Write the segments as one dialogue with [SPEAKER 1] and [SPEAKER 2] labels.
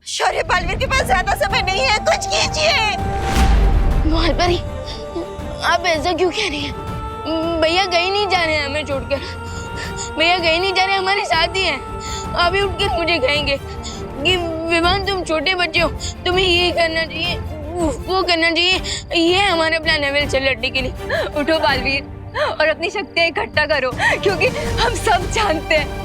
[SPEAKER 1] शौर्य, बालवीर के पास ज्यादा समय नहीं है, कुछ कीजिए।
[SPEAKER 2] मालपरी, आप ऐसा क्यों कह रही हैं? भैया कहीं नहीं जा रहे हैं हमें छोड़कर। भैया कहीं नहीं जा रहे, हमारे साथ ही हैं। अभी उठकर मुझे कहेंगे कि विवान तुम छोटे बच्चे हो, तुम्हें ये करना चाहिए, वो करना चाहिए। ये हमारा प्लान है वेल से लड़ने के लिए।
[SPEAKER 3] उठो बालवीर और अपनी शक्तियां इकट्ठा करो, क्योंकि हम सब जानते हैं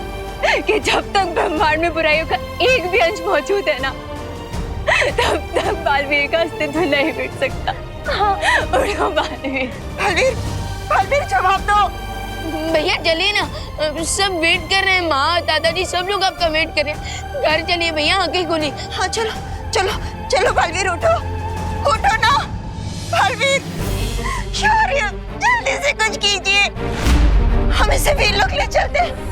[SPEAKER 3] कि जब तक ब्रह्मांड में बुराइयों का एक भी अंश मौजूद है ना, तब तक बालवीर का अस्तित्व नहीं मिट सकता। हाँ, उठो बालवीर।
[SPEAKER 1] बालवीर, बालवीर जवाब दो।
[SPEAKER 2] भैया चलिए ना, सब वेट कर रहे हैं। माँ, दादाजी सब लोग आपका वेट कर रहे हैं। घर चलिए भैया, आंखें खोली।
[SPEAKER 1] हाँ चलो चलो चलो बालवीर, उठो उठो ना बालवीर। शौर्य, जल्दी से कुछ कीजिए, हम इसे वीर लोग ले चलते हैं।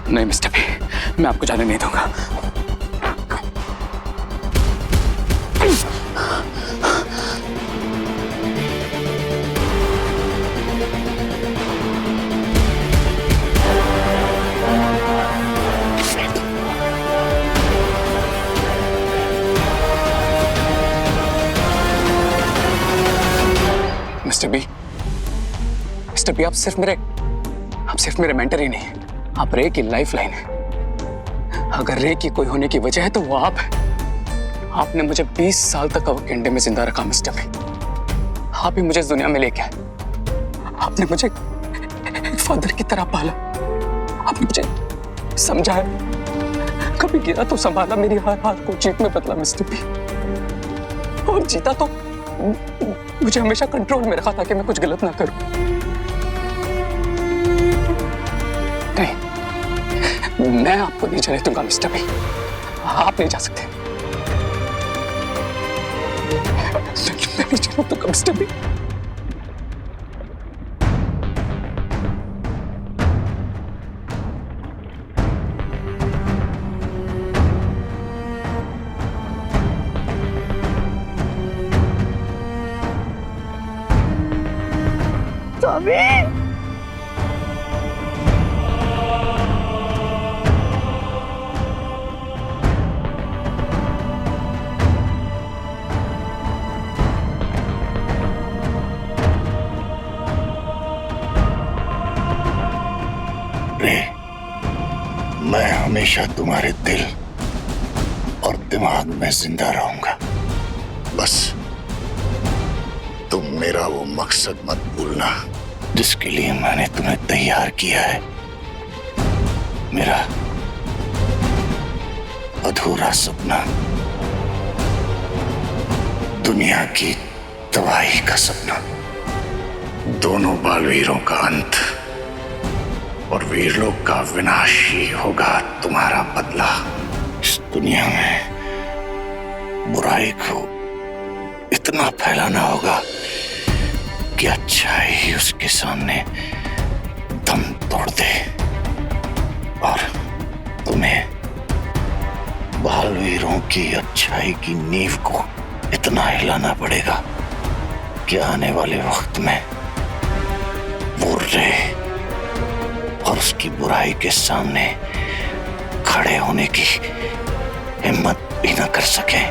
[SPEAKER 4] नहीं मिस्टर बी, मैं आपको जाने नहीं दूंगा। मिस्टर बी, आप सिर्फ मेरे मेंटर ही नहीं, आप रे की लाइफ लाइन है। अगर रे की कोई होने की वजह है तो वो आप है। आपने मुझे 20 साल तक अवकेंडे में जिंदा रखा मिस्टर बी। आप ही मुझे इस दुनिया में लेके आए। आपने मुझे एक फादर की तरह पाला। आपने मुझे समझाया, कभी गिरा तो संभाला, मेरी हर हाथ को जीत में बदला मिस्टर बी। और जीता तो मुझे हमेशा कंट्रोल में रखा ताकि मैं कुछ गलत ना करूं। नहीं, मैं आपको नहीं जाने दूंगा मिस्टर बी। आप नहीं जा सकते। मैं नहीं जाने दूंगा मिस्टर बी।
[SPEAKER 5] मैं हमेशा तुम्हारे दिल और दिमाग में जिंदा रहूंगा। बस तुम मेरा वो मकसद मत भूलना जिसके लिए मैंने तुम्हें तैयार किया है। मेरा अधूरा सपना, दुनिया की तबाही का सपना, दोनों बालवीरों का अंत और वीरलोक का विनाश ही होगा तुम्हारा बदला। इस दुनिया में बुराई को इतना फैलाना होगा कि अच्छाई ही उसके सामने दम तोड़ दे। और तुम्हें बालवीरों की अच्छाई की नींव को इतना हिलाना पड़ेगा कि आने वाले वक्त में वो रे और उसकी बुराई के सामने खड़े होने की हिम्मत भी न कर सके।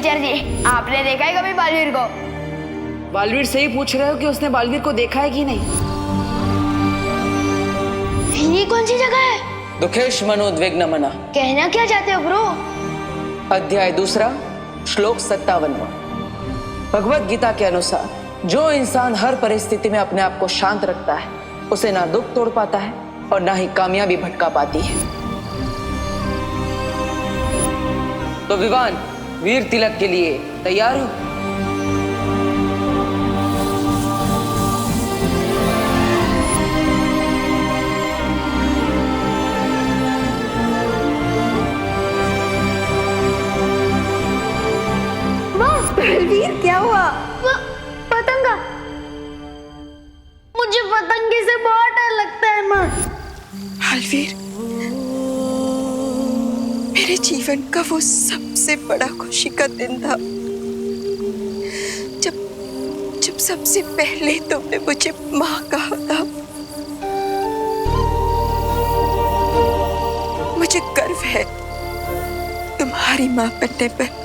[SPEAKER 2] टीचर जी, आपने देखा है कभी बालवीर को?
[SPEAKER 6] बालवीर से ही पूछ रहे हो कि उसने बालवीर को देखा है कि नहीं?
[SPEAKER 2] ये कौन सी जगह है?
[SPEAKER 6] दुखेश मनोद्विग्न मना।
[SPEAKER 2] कहना क्या चाहते हो ब्रो?
[SPEAKER 6] अध्याय 2 श्लोक 57। भगवत गीता के अनुसार जो इंसान हर परिस्थिति में अपने आप को शांत रखता है उसे ना दुख तोड़ पाता है और ना ही कामयाबी भटका पाती है। तो विवान, वीर तिलक के लिए तैयार हो?
[SPEAKER 1] बलवीर, क्या हुआ?
[SPEAKER 2] पतंगा। मुझे पतंगे से बहुत डर लगता है माँ।
[SPEAKER 1] बलवीर, मेरे जीवन का वो सबसे बड़ा खुशी का दिन था जब सबसे पहले तुमने मुझे माँ कहा था। मुझे गर्व है तुम्हारी माँ बनने पर।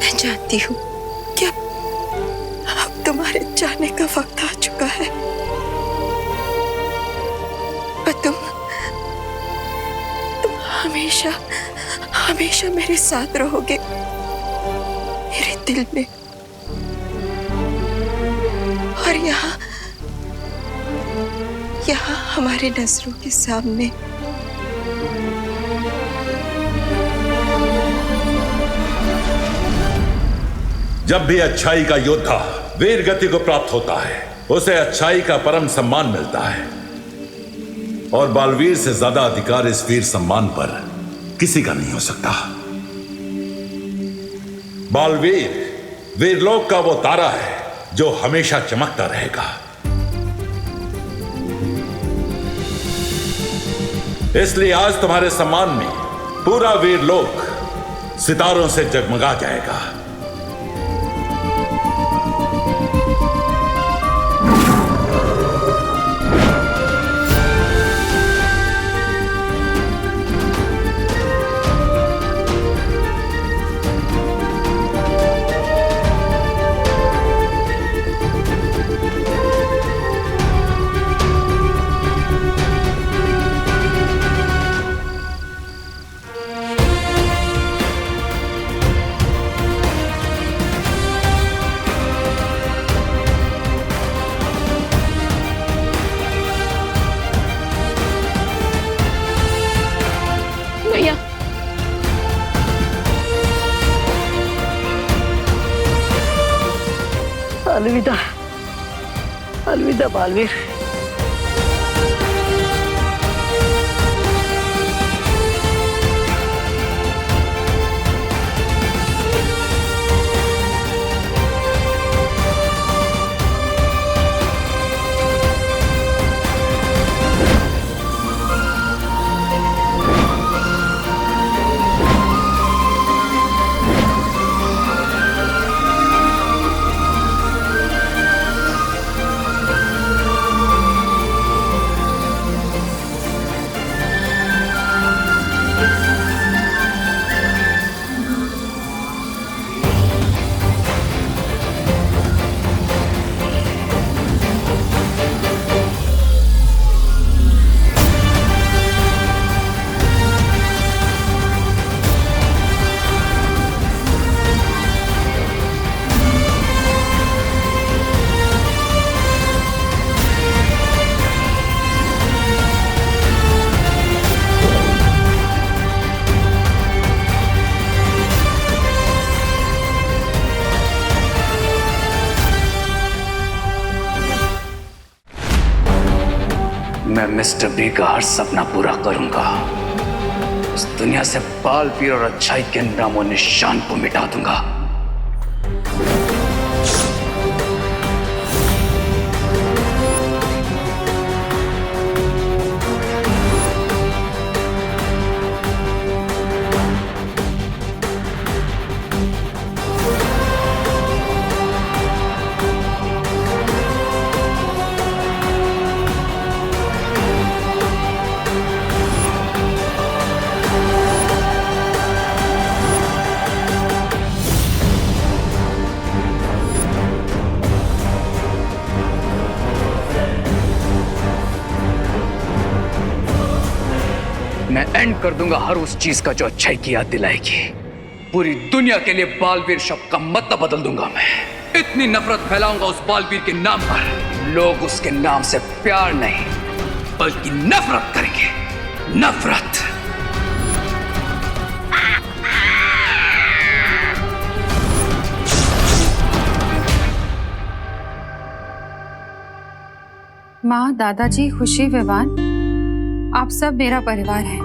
[SPEAKER 1] मैं जानती हूँ कि अब तुम्हारे जाने का वक्त आ चुका है, पर तुम हमेशा हमेशा मेरे साथ रहोगे, मेरे दिल में। और यहाँ हमारे नजरों के सामने।
[SPEAKER 7] जब भी अच्छाई का योद्धा वीर गति को प्राप्त होता है उसे अच्छाई का परम सम्मान मिलता है, और बालवीर से ज्यादा अधिकार इस वीर सम्मान पर किसी का नहीं हो सकता। बालवीर वीरलोक का वो तारा है जो हमेशा चमकता रहेगा। इसलिए आज तुम्हारे सम्मान में पूरा वीरलोक सितारों से जगमगा जाएगा।
[SPEAKER 2] भैया,
[SPEAKER 6] अलविदा, अलविदा बालवीर।
[SPEAKER 4] मैं मिस्टर बी का हर सपना पूरा करूंगा। इस दुनिया से बालवीर और अच्छाई के नामो निशान को मिटा दूंगा। मैं एंड कर दूंगा हर उस चीज का जो अच्छाई की याद दिलाएगी। पूरी दुनिया के लिए बालवीर शब्द का मतलब बदल दूंगा मैं। इतनी नफरत फैलाऊंगा उस बालवीर के नाम पर, लोग उसके नाम से प्यार नहीं बल्कि नफरत करेंगे। नफरत।
[SPEAKER 8] माँ, दादाजी, खुशी, विवान, आप सब मेरा परिवार है।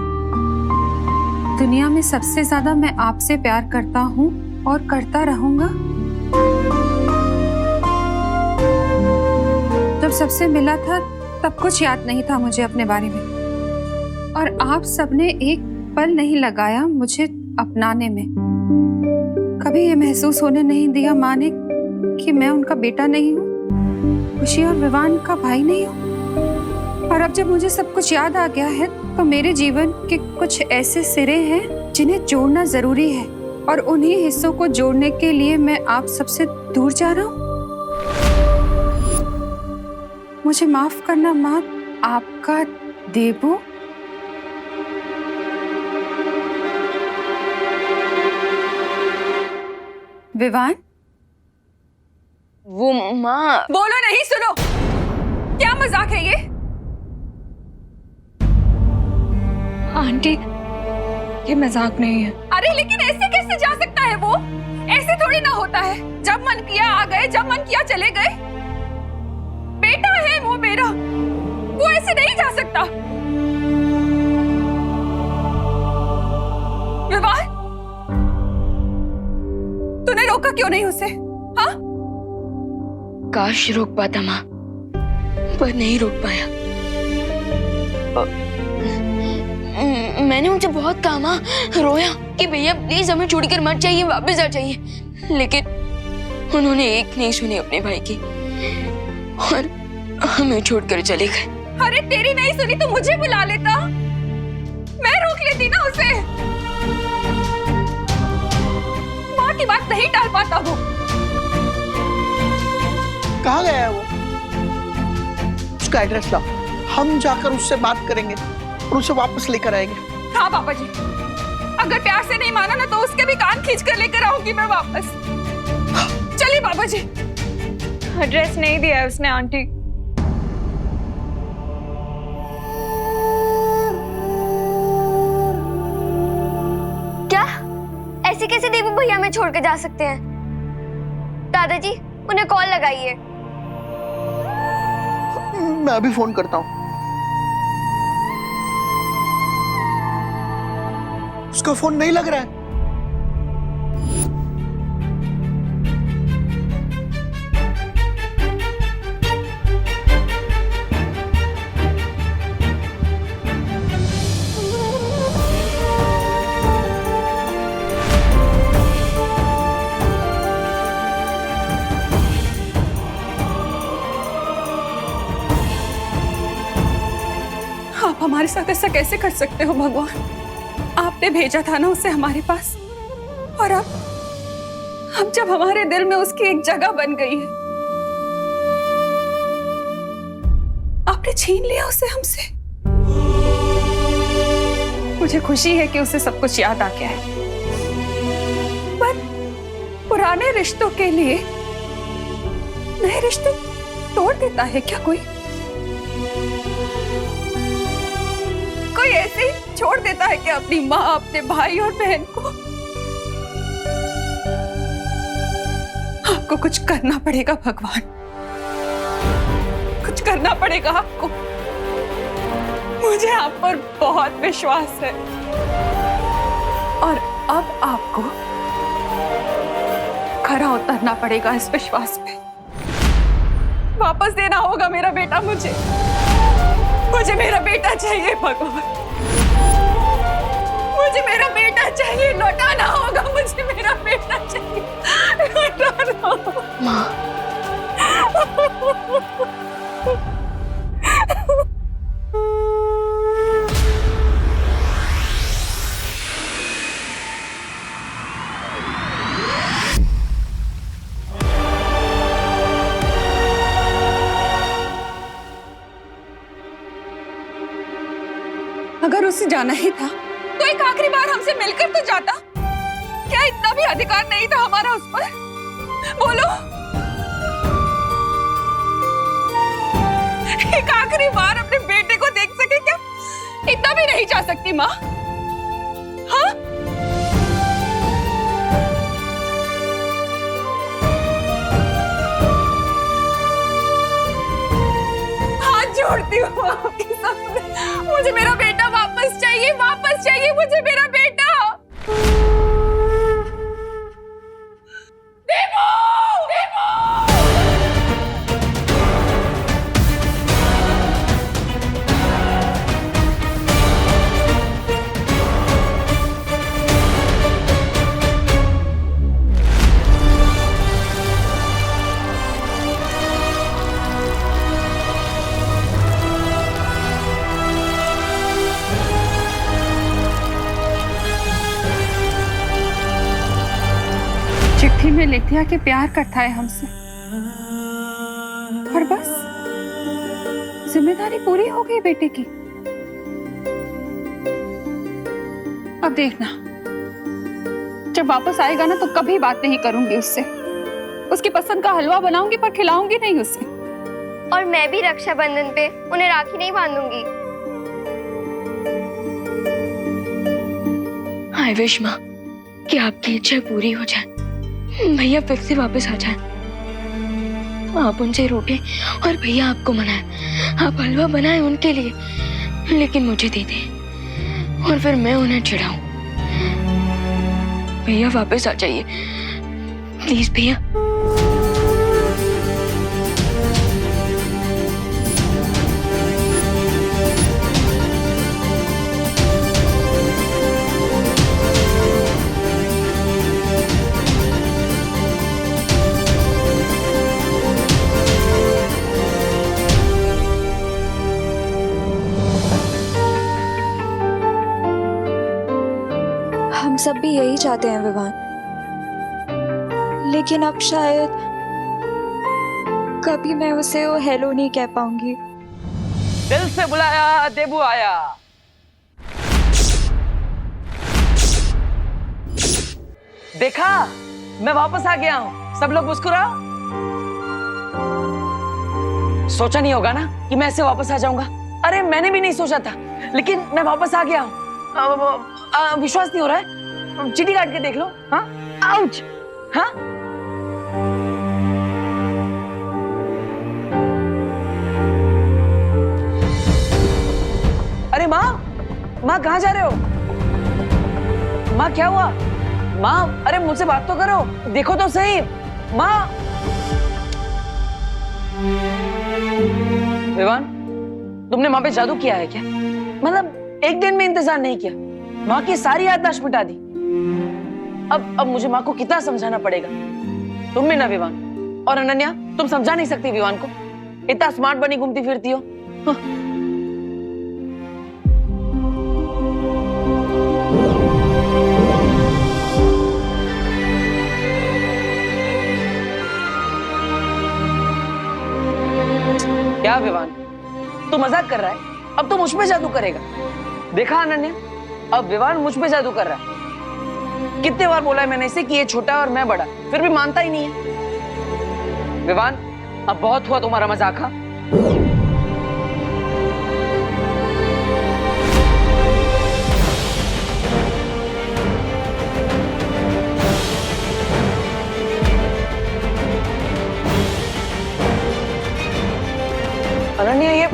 [SPEAKER 8] दुनिया में सबसे ज्यादा मैं आपसे प्यार करता हूँ और करता रहूंगा। जब सबसे मिला था तब कुछ याद नहीं था मुझे अपने बारे में, और आप सबने एक पल नहीं लगाया मुझे अपनाने में। कभी ये महसूस होने नहीं दिया माँ ने कि मैं उनका बेटा नहीं हूँ, खुशी और विवान का भाई नहीं हूँ। और अब जब मुझे सब कुछ याद आ गया है तो मेरे जीवन के कुछ ऐसे सिरे हैं जिन्हें जोड़ना जरूरी है, और उन्हीं हिस्सों को जोड़ने के लिए मैं आप सबसे दूर जा रहा हूँ। मुझे माफ करना माँ, आपका देबू। विवान,
[SPEAKER 2] वो माँ।
[SPEAKER 3] बोलो नहीं, सुनो। क्या मजाक है ये? आंटी, ये मजाक नहीं है। अरे लेकिन ऐसे कैसे जा सकता है वो? ऐसे थोड़ी ना होता है। जब मन किया आ गए, जब मन किया चले गए। बेटा है वो मेरा, वो ऐसे नहीं जा सकता। विवाह, तूने रोका क्यों नहीं उसे? हाँ?
[SPEAKER 2] काश रोक पाता माँ, पर नहीं रोक पाया। मैंने उनसे बहुत कहा माँ, रोया कि भैया प्लीज हमें छोड़कर मत जाइए, वापस आ जाइए, लेकिन उन्होंने एक नहीं सुनी अपने भाई की और हमें छोड़कर चले गए।
[SPEAKER 3] अरे तेरी नहीं सुनी तो मुझे बुला लेता, मैं रोक लेती ना उसे। माँ की बात नहीं टाल पाता वो।
[SPEAKER 9] कहाँ गया है वो? उसका एड्रेस लाओ, हम जाकर उससे बात करेंगे और उसे वापस लेकर आएंगे।
[SPEAKER 3] हाँ पापा जी, अगर प्यार से नहीं माना ना तो उसके भी कान खींच कर लेकर आऊंगी मैं वापस। चलिए पापा जी। एड्रेस नहीं दिया है उसने आंटी।
[SPEAKER 10] क्या? ऐसे कैसे देबू भैया हमें छोड़ के जा सकते हैं? दादाजी, उन्हें कॉल लगाइए।
[SPEAKER 9] मैं अभी फोन करता हूँ। उसका फोन नहीं लग रहा है।
[SPEAKER 3] आप हमारे साथ ऐसा कैसे कर सकते हो भगवान? आपने भेजा था ना उसे हमारे पास, और अब जब हमारे दिल में उसकी एक जगह बन गई है, आपने छीन लिया उसे हमसे। मुझे खुशी है कि उसे सब कुछ याद आ गया है, पर पुराने रिश्तों के लिए नए रिश्ते तोड़ देता है क्या कोई? कोई ऐसे ही छोड़ देता है कि अपनी माँ, अपने भाई और बहन को? आपको कुछ करना पड़ेगा भगवान, कुछ करना पड़ेगा आपको। मुझे आप पर बहुत विश्वास है, और अब आपको खरा उतरना पड़ेगा इस विश्वास पे। वापस देना होगा मेरा बेटा मुझे। मुझे मेरा बेटा चाहिए भगवान, मुझे मेरा बेटा चाहिए। लौटाना होगा मुझे मेरा बेटा चाहिए, लौटाना होगा।
[SPEAKER 2] माँ,
[SPEAKER 8] अगर उसे जाना ही था तो एक आखिरी बार हमसे मिलकर तो जाता। क्या इतना भी अधिकार नहीं था हमारा उस पर? बोलो, एक आखिरी बार अपने बेटे को देख सके क्या? इतना भी नहीं जा सकती माँ? हाँ? हाथ जोड़ती हूँ आपके सामने, मुझे मेरा बेटा वापस चाहिए, वापस चाहिए मुझे मेरा बेटा। देवो! देवो! चिट्ठी में लिख दिया कि प्यार करता है हमसे, और बस जिम्मेदारी पूरी हो गई बेटे की। अब देखना, जब वापस आएगा ना तो कभी बात नहीं करूंगी उससे। उसकी पसंद का हलवा बनाऊंगी पर खिलाऊंगी नहीं उसे।
[SPEAKER 10] और मैं भी रक्षाबंधन पे उन्हें राखी नहीं बांधूंगी।
[SPEAKER 2] आई विश माँ कि आपकी इच्छा पूरी हो जाए, भैया फिर से वापस आ जाए। आप उनसे रूठे और भैया आपको मनाए, आप हलवा बनाए उनके लिए, लेकिन मुझे दे दे और फिर मैं उन्हें चिढ़ाऊं। भैया वापस आ जाइए प्लीज भैया।
[SPEAKER 11] हम सब भी यही चाहते हैं विवान, लेकिन अब शायद कभी मैं उसे वो हेलो नहीं कह पाऊंगी।
[SPEAKER 6] दिल से बुलाया देबू आया। देखा, मैं वापस आ गया हूं, सब लोग मुस्कुराओ। सोचा नहीं होगा ना कि मैं ऐसे वापस आ जाऊंगा। अरे मैंने भी नहीं सोचा था, लेकिन मैं वापस आ गया हूं। विश्वास नहीं हो रहा है? चिट्ठी काट के देख लो। हाँ, आउच। हाँ, अरे माँ, माँ कहाँ जा रहे हो? माँ क्या हुआ? माँ, अरे मुझसे बात तो करो, देखो तो सही। माँ, विवान, तुमने माँ पे जादू किया है क्या? मतलब एक दिन में इंतजार नहीं किया, माँ की सारी याददाश्त मिटा दी। अब मुझे माँ को कितना समझाना पड़ेगा? तुम भी ना विवान, और अनन्या, तुम समझा नहीं सकती विवान को, इतना स्मार्ट बनी घूमती फिरती हो। क्या विवान, तू मजाक कर रहा है? अब तो मुझ पे जादू करेगा। देखा अनन्या, अब विवान मुझ पे जादू कर रहा है। कितने बार बोला है मैंने इसे कि ये छोटा और मैं बड़ा, फिर भी मानता ही नहीं है। विवान, अब बहुत हुआ तुम्हारा मजाक। हाँ, अनन्या, ये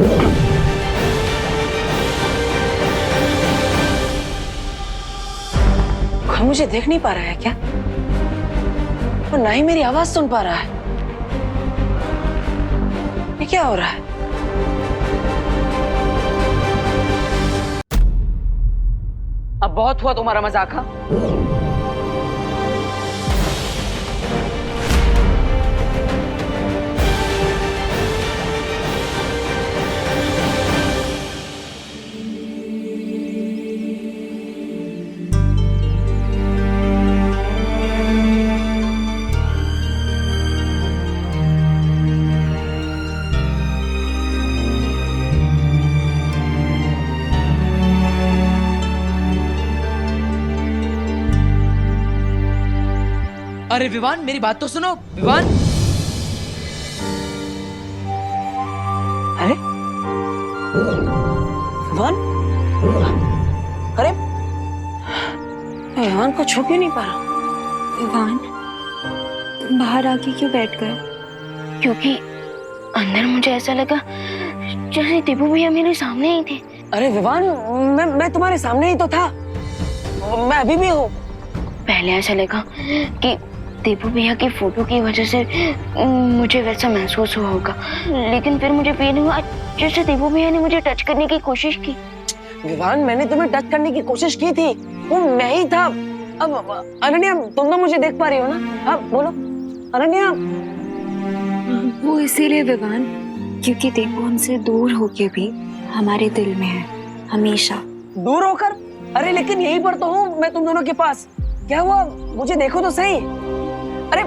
[SPEAKER 6] मुझे देख नहीं पा रहा है क्या? और ना ही मेरी आवाज सुन पा रहा है। ये क्या हो रहा है? अब बहुत हुआ तुम्हारा मजाक। हाँ, अरे विवान, मेरी बात तो सुनो। विवान, अरे विवान, अरे विवान को छू क्यों नहीं पा रहा?
[SPEAKER 11] विवान, बाहर आके क्यों बैठ गए?
[SPEAKER 2] क्योंकि अंदर मुझे ऐसा लगा जैसे दीपू भैया मेरे सामने ही थे।
[SPEAKER 6] अरे विवान, मैं तुम्हारे सामने ही तो था, मैं अभी भी हूँ।
[SPEAKER 2] पहले ऐसा लगा कि दीपू भैया की फोटो की वजह से मुझे वैसा महसूस हुआ होगा, लेकिन फिर मुझे फील हुआ जैसे दीपू भैया ने मुझे टच करने की कोशिश की।
[SPEAKER 6] विवान, मैंने तुम्हें टच करने की कोशिश की थी, वो मैं ही था। अब अनन्या, तुम तो मुझे देख पा रही हो ना? अब बोलो अनन्या।
[SPEAKER 11] वो इसीलिए विवान, क्योंकि दीपू हमसे दूर होके भी हमारे दिल में है, हमेशा।
[SPEAKER 6] दूर होकर? अरे लेकिन यहीं पर तो हूँ मैं तुम दोनों के पास। क्या हुआ, मुझे देखो तो सही। अरे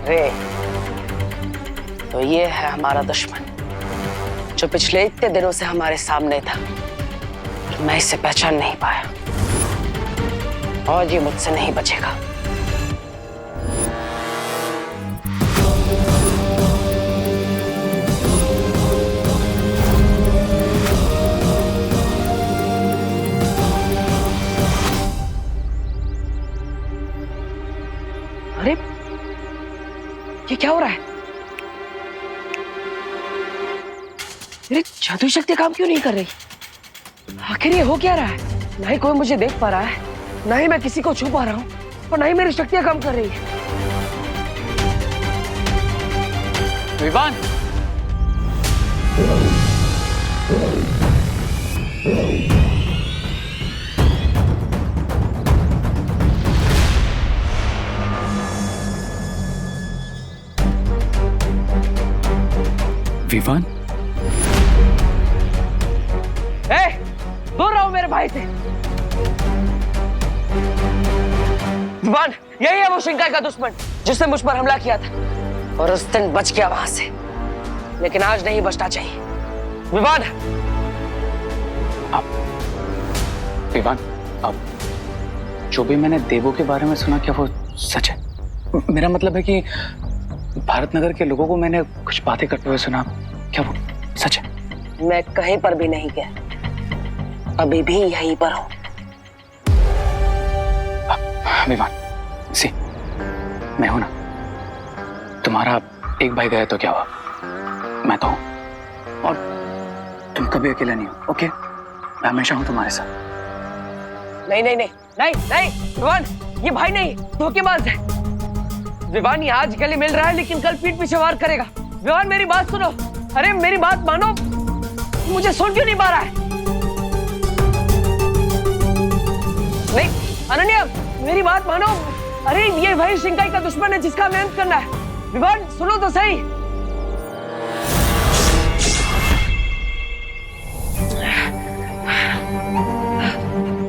[SPEAKER 6] अरे तो ये है हमारा दुश्मन, जो पिछले इतने दिनों से हमारे सामने था। मैं इसे पहचान नहीं पाया और ये मुझसे नहीं बचेगा। अरे ये क्या हो रहा है? मेरी जादुई शक्ति काम क्यों नहीं कर रही? आखिर ये हो क्या रहा है? ना ही कोई मुझे देख पा रहा है, ना ही मैं किसी को छू पा रहा हूँ, और ना ही मेरी शक्तियां काम कर रही है।
[SPEAKER 4] विवान, विवान,
[SPEAKER 6] दूर रहो मेरे भाई से। विवान, यही है वो शिंकाई का दुश्मन जिसने मुझ पर हमला किया था, और उस दिन बच गया वहां से, लेकिन आज नहीं बचना चाहिए। विवान,
[SPEAKER 4] विवान, अब जो भी मैंने देवो के बारे में सुना, क्या वो सच है? मेरा मतलब है कि भारत नगर के लोगों को मैंने कुछ बातें करते हुए सुना, क्या वो सच है?
[SPEAKER 6] मैं कहीं पर भी नहीं गया, अभी भी यहीं पर हूं।
[SPEAKER 4] विवान, सी, मैं हूं ना। तुम्हारा एक भाई गया तो क्या हुआ, मैं तो हूं, और तुम कभी अकेला नहीं हो। ओके, मैं हमेशा हूं तुम्हारे साथ।
[SPEAKER 6] नहीं नहीं नहीं नहीं नहीं विवान, ये भाई नहीं, धोखेबाज है। विवान, ये आज गले मिल रहा है, लेकिन कल पीठ पीछे वार करेगा। विवान, मेरी बात सुनो। अरे मेरी बात मानो, मुझे सुन क्यों नहीं पा रहा है? नहीं अनन्या, मेरी बात मानो। अरे ये वही शिंकाई का दुश्मन है जिसका हमें अंत करना है। विवान, सुनो तो सही।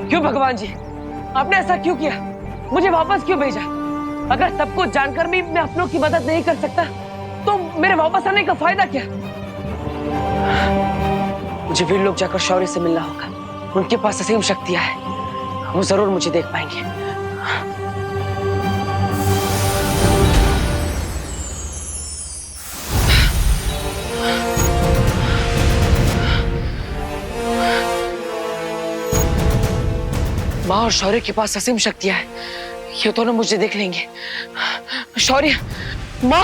[SPEAKER 6] क्यों भगवान जी, आपने ऐसा क्यों किया? मुझे वापस क्यों भेजा? अगर सब कुछ जानकर भी मैं अपनों की मदद नहीं कर सकता, तो मेरे वापस आने का फायदा क्या? मुझे वीर लोग जाकर शौर्य से मिलना होगा। उनके पास असीम शक्तियां हैं, वो जरूर मुझे देख पाएंगे। माँ और शौर्य के पास असीम शक्तियां हैं, ये दोनों मुझे देख लेंगे। शौर्य, माँ,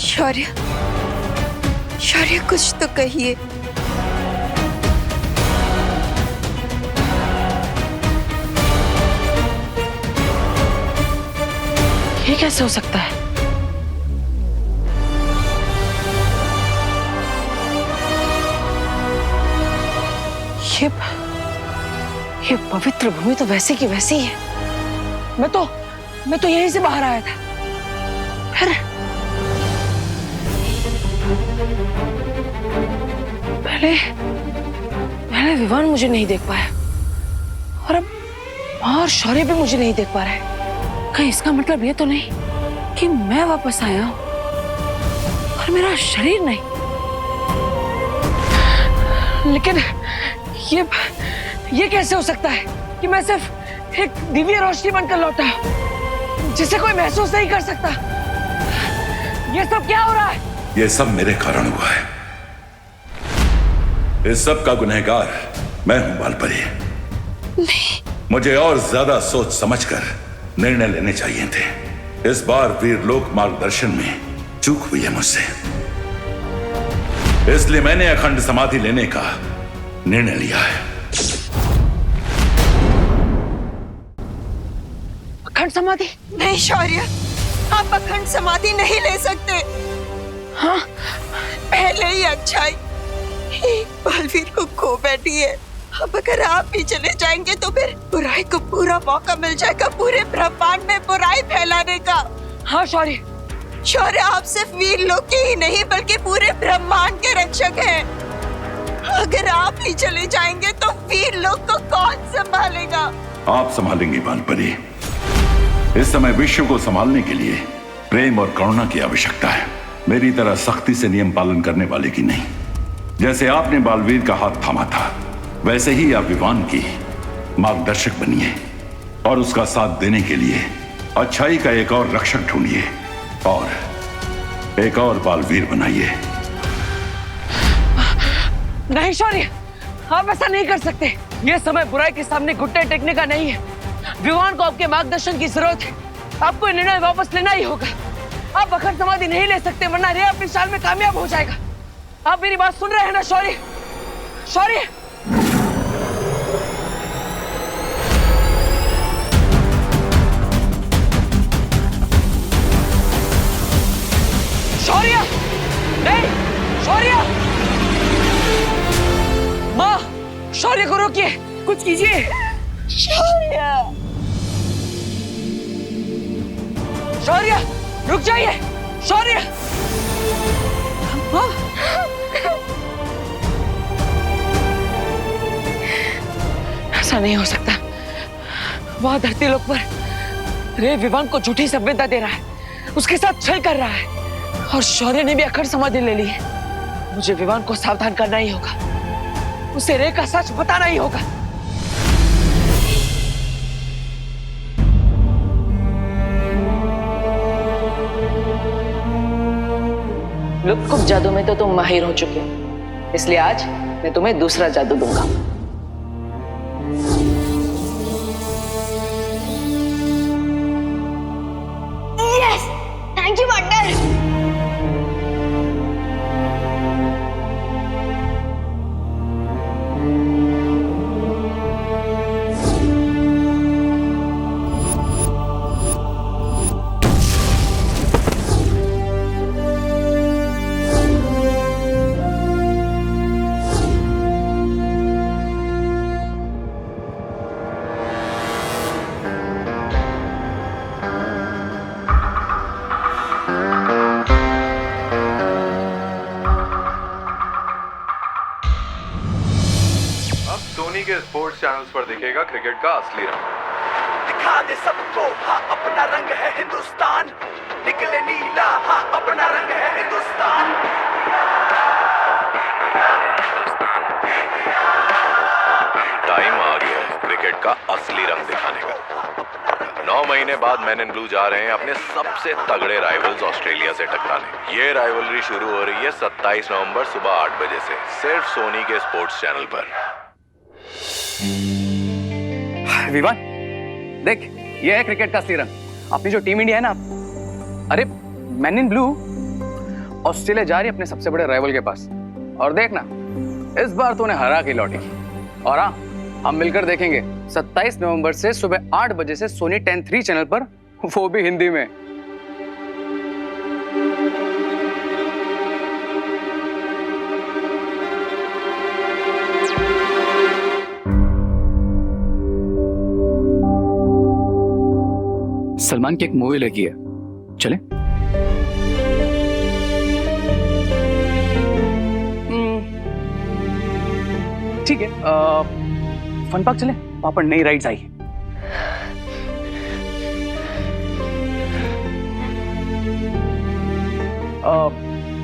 [SPEAKER 1] शौर्य, शौर्य, कुछ तो कहिए।
[SPEAKER 6] ये कैसे हो सकता है? ये पवित्र भूमि तो वैसी की वैसी है। मैं मैं तो यहीं से बाहर आया था। फिर पहले विवान मुझे नहीं देख पाया और अब और शौर्य भी मुझे नहीं देख पा रहा है। कहीं इसका मतलब ये तो नहीं कि मैं वापस आया हूं और मेरा शरीर नहीं। लेकिन ये कैसे हो सकता है कि मैं सिर्फ एक दिव्य रोशनी बनकर लौटा हूं जिसे कोई महसूस नहीं कर सकता। ये सब क्या हो रहा है?
[SPEAKER 7] ये सब मेरे कारण हुआ है। इस सब का गुनहगार मैं हूं बालपरी।
[SPEAKER 2] नहीं।
[SPEAKER 7] मुझे और ज्यादा सोच समझकर निर्णय लेने चाहिए थे। इस बार वीरलोक मार्गदर्शन में चूक हुई है मुझसे, इसलिए मैंने अखंड समाधि लेने का निर्णय लिया है।
[SPEAKER 6] अखंड समाधि?
[SPEAKER 1] नहीं शौर्य, आप अखंड समाधि नहीं ले सकते।
[SPEAKER 6] हाँ,
[SPEAKER 1] पहले ही अच्छाई बलवीर को खो बैठी है। अब अगर आप भी चले जाएंगे तो फिर बुराई को पूरा मौका मिल जाएगा पूरे ब्रह्मांड में बुराई फैलाने का।
[SPEAKER 6] हाँ शौर्य,
[SPEAKER 1] शौर्य आप सिर्फ वीरलोक के ही नहीं बल्कि पूरे ब्रह्मांड के रक्षक हैं। अगर आप ही चले जाएंगे तो वीरलोक को कौन संभालेगा?
[SPEAKER 7] आप संभालेंगी बालपरी। इस समय विश्व को संभालने के लिए प्रेम और करुणा की आवश्यकता है, मेरी तरह सख्ती से नियम पालन करने वाले की नहीं। जैसे आपने बालवीर का हाथ थामा था, वैसे ही आप विवान की मार्गदर्शक बनिए और उसका साथ देने के लिए अच्छाई का एक और रक्षक ढूंढिए और एक और बालवीर बनाइए।
[SPEAKER 6] नहीं शौर्य, आप ऐसा नहीं कर सकते। यह समय बुराई के सामने घुटने टेकने का नहीं है। विवान को आपके मार्गदर्शन की जरूरत है। आपको निर्णय वापस लेना ही होगा। आप अखंड समाधि नहीं ले सकते वरना रे अपनी चाल में कामयाब हो जाएगा। आप मेरी बात सुन रहे हैं ना शौर्य? शौर्य, शौर्य, नहीं शौर्य, माँ, शौर्य को रोकिए, कुछ कीजिए।
[SPEAKER 1] शौर्य,
[SPEAKER 6] शौर्य, रुक जाइए। शौर्य, माँ, ऐसा नहीं हो सकता। वहां धरती लोक पर रे विवान को झूठी संवेदना दे रहा है, उसके साथ छल कर रहा है और शौर्य ने भी अखंड समाधि ले ली है। मुझे विवान को सावधान करना ही होगा, उसे रे का सच बताना ही होगा। लुप्त जादू में तो तुम माहिर हो चुके हो, इसलिए आज मैं तुम्हें दूसरा जादू दूंगा।
[SPEAKER 10] Yes, thank you partner.
[SPEAKER 12] के स्पोर्ट्स चैनल्स पर दिखेगा क्रिकेट का असली रंग।
[SPEAKER 13] दिखा दे सबको हाँ अपना रंग है हिंदुस्तान, निकले नीला हाँ अपना रंग है हिंदुस्तान।
[SPEAKER 12] टाइम आ गया है क्रिकेट का असली रंग दिखाने का। 9 महीने बाद मैन इन ब्लू जा रहे हैं अपने सबसे तगड़े राइवल्स ऑस्ट्रेलिया से टकराने। ये राइवलरी शुरू हो रही है 27 नवंबर सुबह 8 बजे से सिर्फ सोनी के स्पोर्ट्स चैनल पर।
[SPEAKER 4] विवान, देख, ये है क्रिकेट का असली रंग। अपनी जो टीम इंडिया है ना, अरे मैन इन ब्लू ऑस्ट्रेलिया जा रही है अपने सबसे बड़े राइवल के पास। और देखना, इस बार तो उन्हें हरा के लौटेगी। और हाँ, हम मिलकर देखेंगे 27 नवंबर से सुबह 8 बजे से सोनी 10-3 चैनल पर, वो भी हिंदी में। सलमान की एक मूवी लगी है, चले? ठीक है, फन पार्क चले, वहां पर नई राइड्स आई है।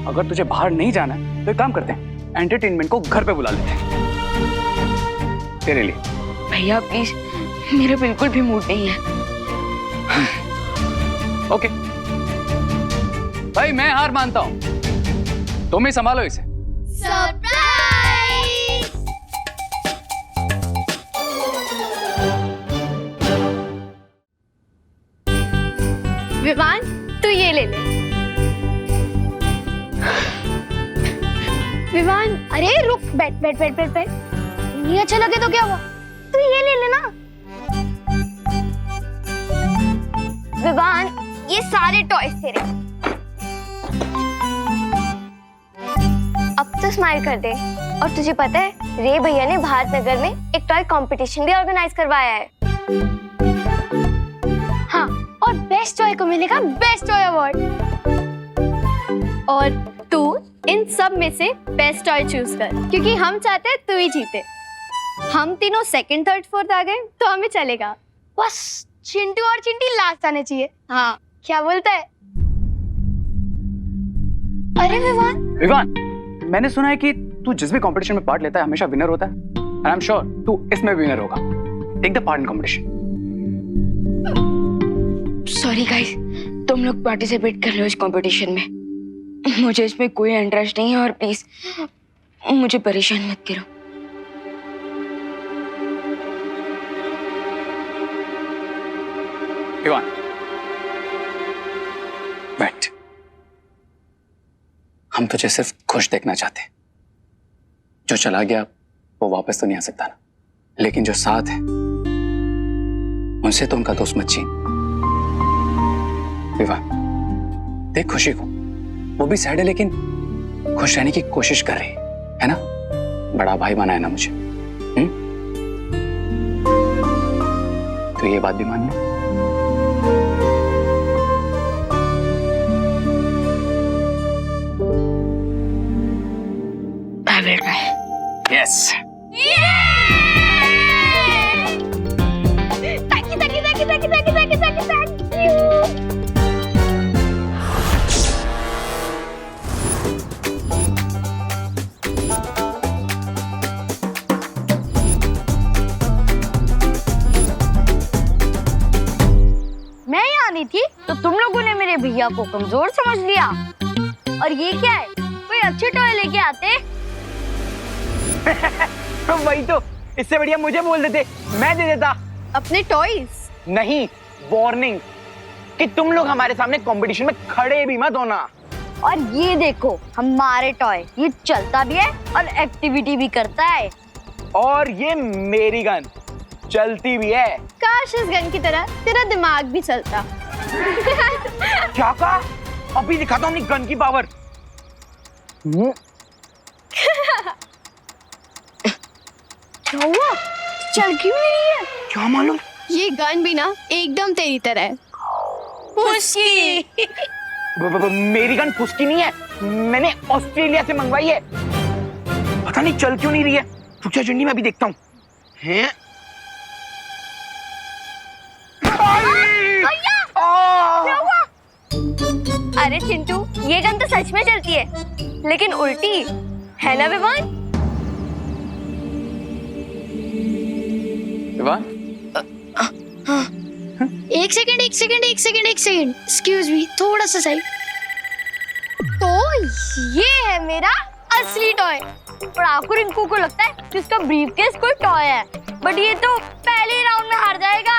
[SPEAKER 4] अगर तुझे बाहर नहीं जाना है तो एक काम करते हैं, एंटरटेनमेंट को घर पे बुला लेते हैं तेरे लिए।
[SPEAKER 2] भैया प्लीज, मेरा बिल्कुल भी मूड नहीं है।
[SPEAKER 4] ओके भाई, मैं हार मानता हूं, तुम ही संभालो इसे।
[SPEAKER 10] विवान, तू ये ले ले। विवान, अरे रुक, बैठ बैठ बैठ बैठ बैठ। नहीं अच्छा लगे तो क्या हुआ, तू ये ले लेना। विवान, ये सारे टॉयज तेरे। अब तो स्माइल कर दे। और तुझे पता है, रे भैया ने भारत नगर में एक टॉय कंपटीशन भी ऑर्गेनाइज करवाया है। हाँ, और बेस्ट टॉय को मिलेगा बेस्ट टॉय अवार्ड। और तू इन सब में से बेस्ट टॉय चूज कर, क्योंकि हम चाहते हैं तू ही जीते। हम तीनों सेकंड, थर्ड, फोर्थ आ गए तो हमें चलेगा। बस चिंटू और चिंटी लास्ट आने चाहिए। हाँ, क्या बोलता है? अरे विवान,
[SPEAKER 4] मैंने सुना है कि तू जिस भी कंपटीशन में पार्ट लेता है हमेशा विनर होता है। एंड आई एम श्योर तू इसमें विनर होगा। Take the part in competition.
[SPEAKER 2] Sorry guys, तुम लोग पार्टिसिपेट कर लो इस कंपटीशन में। मुझे इसमें कोई इंटरेस्ट नहीं है और प्लीज मुझे परेशान मत करो।
[SPEAKER 4] विवान, बैठ। हम तुझे सिर्फ खुश देखना चाहते। जो चला गया वो वापस तो नहीं आ सकता ना, लेकिन जो साथ है उनसे तो उनका दोस्त मत छीन। विवान, देख खुशी को, वो भी सैड है लेकिन खुश रहने की कोशिश कर रही है ना? बड़ा भाई बना है ना मुझे। तो ये बात भी मान लो। Yes.
[SPEAKER 10] मैं यहाँ नहीं थी तो तुम लोगों ने मेरे भैया को कमजोर समझ लिया। और ये क्या है, कोई अच्छे टॉय लेके आते।
[SPEAKER 9] तो वही तो, इससे बढ़िया मुझे बोल देते, मैं दे देता
[SPEAKER 10] अपने टॉयज।
[SPEAKER 9] नहीं, वार्निंग कि तुम लोग हमारे सामने कंपटीशन में खड़े भी मत होना।
[SPEAKER 10] और ये देखो हमारे टॉय, ये चलता भी है और एक्टिविटी भी करता है।
[SPEAKER 9] और ये मेरी गन चलती भी है।
[SPEAKER 10] काश इस गन की तरह तेरा दिमाग भी चलता।
[SPEAKER 9] क्या कहा? अभी दिखाता हूँ अपनी गन की पावर।
[SPEAKER 10] क्या हुआ? चल क्यों नहीं है?
[SPEAKER 9] क्या मालूम?
[SPEAKER 10] ये गन भी ना एकदम तेरी तरह है।
[SPEAKER 2] फुसकी।
[SPEAKER 9] मेरी गन फुसकी नहीं है, मैंने ऑस्ट्रेलिया से मंगवाई है। पता नहीं चल क्यों नहीं रही है। रुक जा जंडी, मैं भी देखता हूँ। हैं?
[SPEAKER 10] क्या हुआ? अरे चिंटू, ये गन तो सच में चलती है, लेकिन उल्टी है ना विवान?
[SPEAKER 4] विवान?
[SPEAKER 10] एक सेकंड एक्सक्यूज मी, थोड़ा सा सही। तो ये है मेरा असली टॉय। और आपको रिंकू को लगता है कि इसका ब्रीफकेस कोई टॉय है, बट ये तो पहले ही राउंड में हार जाएगा।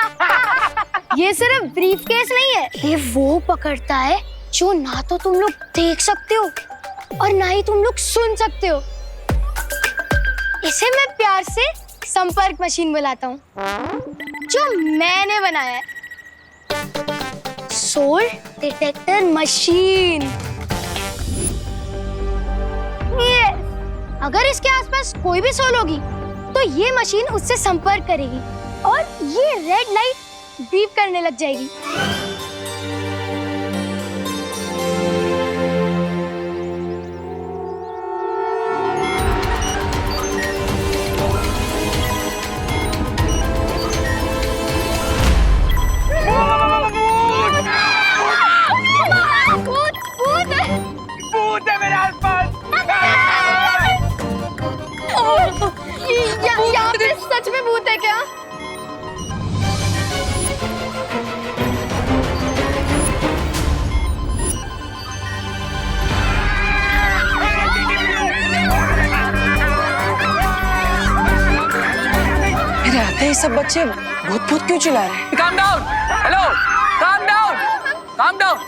[SPEAKER 10] ये सिर्फ ब्रीफकेस नहीं है, ये वो पकड़ता है जो ना तो तुम लोग देख सकते हो और ना ही तुम लोग सुन सकते हो। इसे मैं प्यार से संपर्क मशीन बुलाता हूँ, जो मैंने बनाया है। Soul detector machine. यस, अगर इसके आसपास कोई भी सोल होगी तो ये मशीन उससे संपर्क करेगी और ये रेड लाइट बीप करने लग जाएगी।
[SPEAKER 6] ये सब बच्चे भूत भूत क्यों चिल्ला रहे हैं?
[SPEAKER 4] Calm down, hello, calm down, calm down.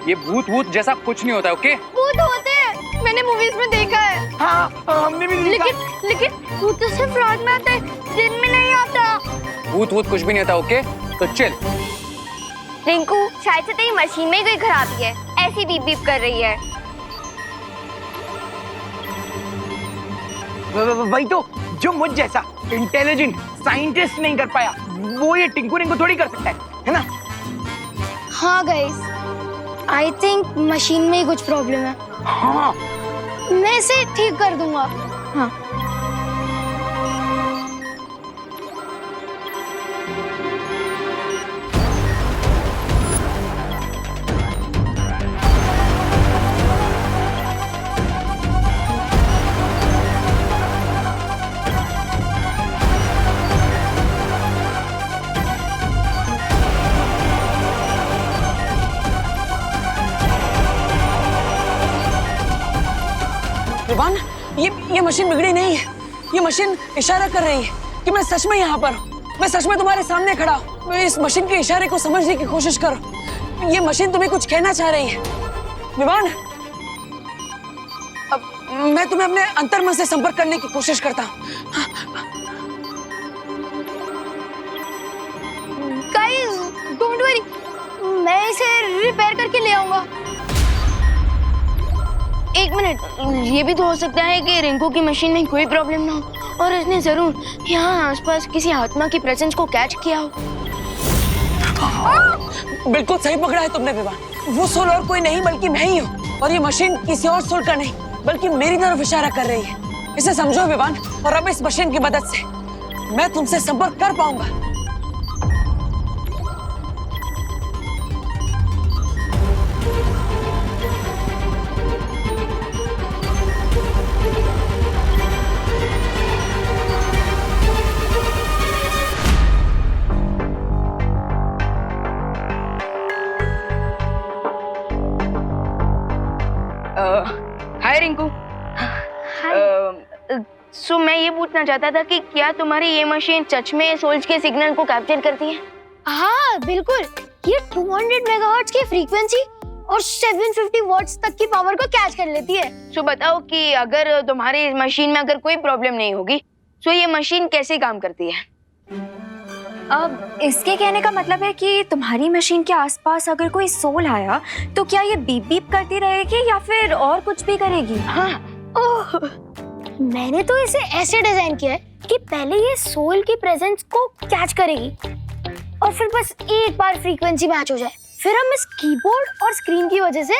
[SPEAKER 4] ये भूत भूत जैसा कुछ नहीं होता, ओके?
[SPEAKER 10] भूत होते हैं, मैंने मूवीज में देखा है।
[SPEAKER 9] हाँ, हमने भी देखा।
[SPEAKER 10] लेकिन भूत तो सिर्फ रात में आता है, दिन में नहीं आता।
[SPEAKER 4] भूत भूत कुछ भी नहीं होता, ओके? तो चिल।
[SPEAKER 10] रिंकू, शायद से तेरी मशीन में कोई खराबी है, ऐसी बीप बीप कर रही है।
[SPEAKER 9] वही तो, जो मुझ जैसा इंटेलिजेंट साइंटिस्ट नहीं कर पाया, वो ये टिंकू रिंकू थोड़ी कर सकता है ना?
[SPEAKER 10] हाँ गाइस, आई थिंक मशीन में ही कुछ प्रॉब्लम है।
[SPEAKER 9] हाँ,
[SPEAKER 10] मैं इसे ठीक कर दूंगा। हाँ।
[SPEAKER 6] विवान, ये मशीन बिगड़ी नहीं है। ये मशीन इशारा कर रही है कि मैं सच में यहाँ पर हूँ। मैं सच में तुम्हारे सामने खड़ा हूँ। इस मशीन के इशारे को समझने की कोशिश करो। ये मशीन तुम्हें कुछ कहना चाह रही है। विवान, अब मैं तुम्हें अपने अंतर्मन से संपर्क करने की कोशिश करता हूँ।
[SPEAKER 10] गाइस, डोंट वरी, मैं इसे रिपेयर करके ले आऊंगा।
[SPEAKER 2] एक मिनट, ये भी तो हो सकता है कि रिंकू की मशीन में कोई प्रॉब्लम ना हो और उसने जरूर यहाँ आसपास किसी आत्मा की प्रेजेंस को कैच किया हो।
[SPEAKER 6] बिल्कुल सही पकड़ा है तुमने विवान। वो सोल और कोई नहीं बल्कि मैं ही हूँ, और ये मशीन किसी और सोल का नहीं बल्कि मेरी तरफ इशारा कर रही है। इसे समझो विवान, और अब इस मशीन की मदद से मैं तुमसे संपर्क कर पाऊंगा।
[SPEAKER 2] हाय रिंकू। सो मैं ये पूछना चाहता था कि क्या तुम्हारी ये मशीन सच में सोल्स के सिग्नल को कैप्चर करती है?
[SPEAKER 10] हाँ बिल्कुल, ये 200 मेगाहर्ट्ज की फ्रीक्वेंसी और 750 वॉट्स तक की पावर को कैच कर लेती है।
[SPEAKER 2] सो बताओ कि अगर तुम्हारी मशीन में अगर कोई प्रॉब्लम नहीं होगी तो ये मशीन कैसे काम करती है?
[SPEAKER 11] अब इसके कहने का मतलब है कि तुम्हारी मशीन के आसपास अगर कोई सोल आया तो क्या ये बीप बीप करती रहेगी या फिर और कुछ भी करेगी?
[SPEAKER 10] हाँ। ओह, मैंने तो इसे ऐसे डिजाइन किया है कि पहले ये सोल की प्रेजेंस को कैच करेगी और फिर बस एक बार फ्रीक्वेंसी मैच हो जाए, फिर हम इस कीबोर्ड और स्क्रीन की वजह से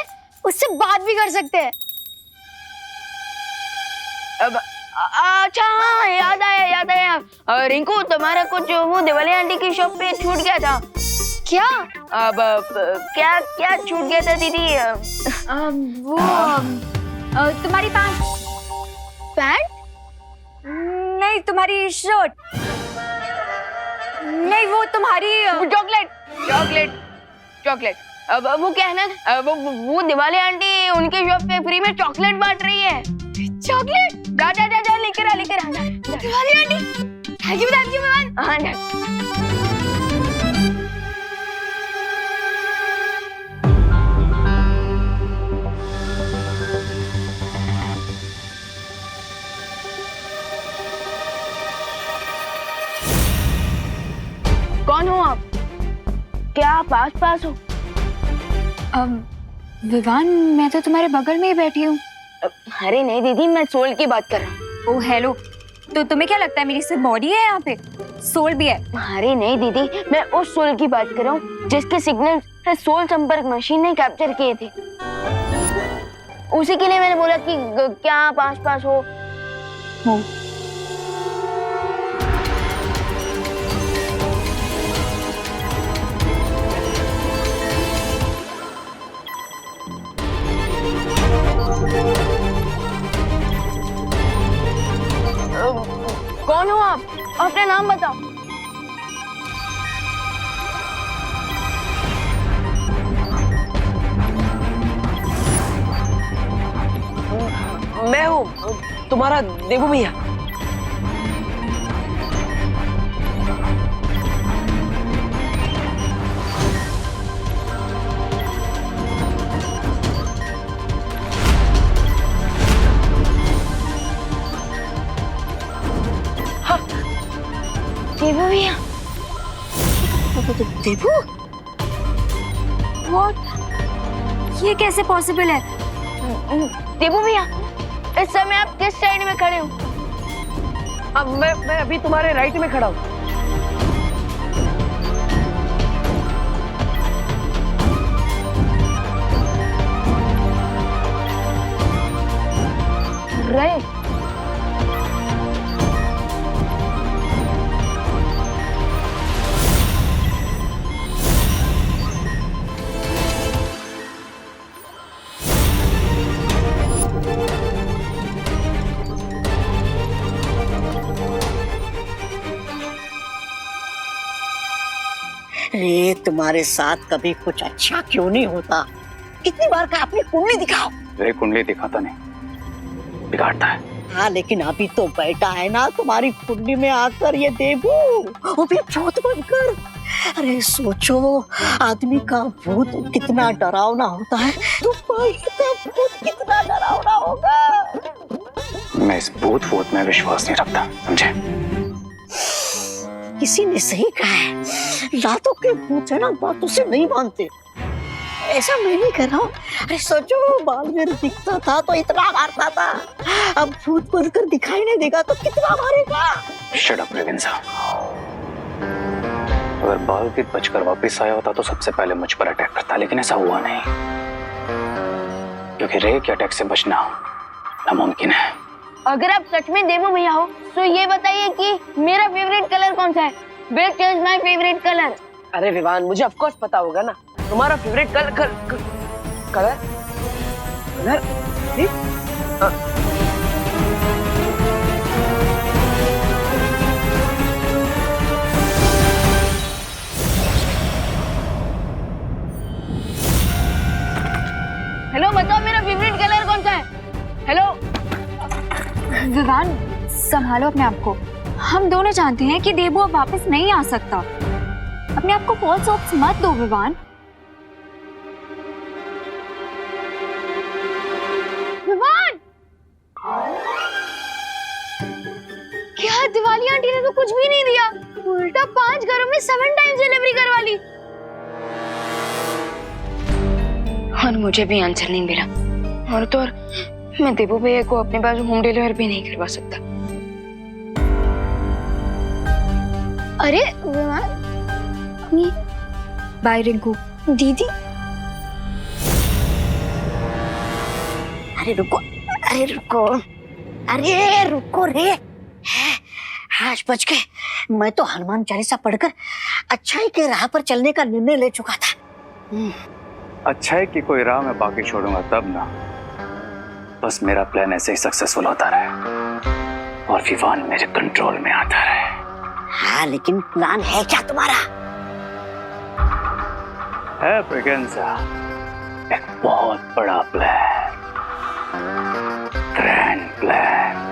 [SPEAKER 10] उससे बात भी कर सकते हैं।
[SPEAKER 2] अब अच्छा, हाँ, याद आया। रिंकू, तुम्हारा कुछ वो दिवाली आंटी की शॉप पे छूट गया था।
[SPEAKER 10] क्या?
[SPEAKER 2] अब क्या छूट गया था दीदी?
[SPEAKER 11] वो तुम्हारी
[SPEAKER 10] पैंट?
[SPEAKER 11] नहीं, तुम्हारी शर्ट। नहीं, वो तुम्हारी
[SPEAKER 2] चॉकलेट। अब वो क्या है ना, वो दिवाली आंटी उनके शॉप पे फ्री में चॉकलेट बांट रही है।
[SPEAKER 10] चॉकलेट?
[SPEAKER 2] जा लेकर आ।
[SPEAKER 10] दिवाली आंटी, थैंक यू मेहमान।
[SPEAKER 2] हाँ, कौन हो आप? क्या आप पास हो?
[SPEAKER 11] विवान, मैं तो तुम्हारे बगल में ही बैठी हूँ।
[SPEAKER 2] अरे नहीं दीदी, मैं सोल की बात कर रहा हूँ।
[SPEAKER 11] ओह हेलो, तो तुम्हें क्या लगता है मेरी सिर्फ बॉडी है यहाँ पे? सोल भी है?
[SPEAKER 2] अरे नहीं दीदी, मैं उस सोल की बात कर रहा हूँ जिसके सिग्नल सोल संपर्क मशीन ने कैप्चर किए थे। उसी के लिए मैंने बोला कि क्या आप आस-पास हो? कौन हो आप? अपना नाम बताओ।
[SPEAKER 6] मैं हूँ तुम्हारा देवू भैया।
[SPEAKER 2] देवू भैया,
[SPEAKER 11] देवू, व्हाट? ये कैसे पॉसिबल है?
[SPEAKER 2] देवू भैया, इस समय आप किस साइड में खड़े हो?
[SPEAKER 9] अब मैं अभी तुम्हारे राइट में खड़ा हूँ।
[SPEAKER 2] राइट।
[SPEAKER 14] अरे तुम्हारे साथ कभी कुछ अच्छा क्यों नहीं होता? कितनी बार का अपनी कुंडली दिखाओ।
[SPEAKER 4] रे कुंडली दिखाता नहीं, बिगाड़ता है।
[SPEAKER 14] हाँ लेकिन अभी तो बैठा है ना तुम्हारी कुंडली में आकर ये देवू, वो भी भूत बनकर। अरे सोचो, आदमी का भूत कितना डरावना होता है, तो भाई का भूत कितना डरावना होगा।
[SPEAKER 4] मैं इस भूत में विश्वास नहीं रखता, समझे?
[SPEAKER 14] किसी ने सही कहा है, रातों के भूत है ना बातों से नहीं मानते। ऐसा मैं नहीं कर रहा हूँ। अरे सोचो, बालवीर दिखता था तो इतना मारता था, अब भूत बनकर दिखाई नहीं देगा तो कितना मारेगा।
[SPEAKER 4] Shut up Revansa. अगर बालवीर बचकर वापस आया होता तो सबसे पहले मुझ पर अटैक करता, लेकिन ऐसा हुआ नहीं, क्योंकि रे के अटैक से बचना नामुमकिन है।
[SPEAKER 2] अगर आप सच में देवू भैया हो तो ये बताइए कि मेरा फेवरेट कलर कौन सा है? Which is my favorite color?
[SPEAKER 9] अरे विवान, मुझे ऑफ कोर्स पता होगा ना तुम्हारा फेवरेट कलर
[SPEAKER 2] हेलो, बताओ मेरा फेवरेट कलर कौन सा है? हेलो
[SPEAKER 11] विवान, संभालो अपने आप को। हम दोनों जानते हैं कि देवू अब वापस नहीं आ सकता। अपने आप को फॉल्स होप्स मत दो विवान।
[SPEAKER 10] विवान, क्या दिवाली आंटी ने तो कुछ भी नहीं दिया, उल्टा 5 घरों में 7 टाइम्स डिलीवरी करवा ली।
[SPEAKER 2] और मुझे भी आंसर नहीं मिला, और तो और मैं देवू भैया को अपने पास होम डिलीवर भी नहीं करवा सकता।
[SPEAKER 10] अरे विवान,
[SPEAKER 11] बाय रिंकू।
[SPEAKER 10] दीदी,
[SPEAKER 14] अरे रुको, अरे रुको, अरे रुको रे। आज बच गए। मैं तो हनुमान चालीसा पढ़कर अच्छाई के राह पर चलने का निर्णय ले चुका था।
[SPEAKER 4] अच्छाई की कोई राह मैं बाकी छोड़ूंगा तब ना। बस मेरा प्लान ऐसे ही सक्सेसफुल होता रहे और विवान मेरे कंट्रोल में आता रहे।
[SPEAKER 14] हाँ लेकिन प्लान है क्या तुम्हारा?
[SPEAKER 4] है ब्रिगेंजा, एक बहुत बड़ा प्लान, ग्रैंड प्लान।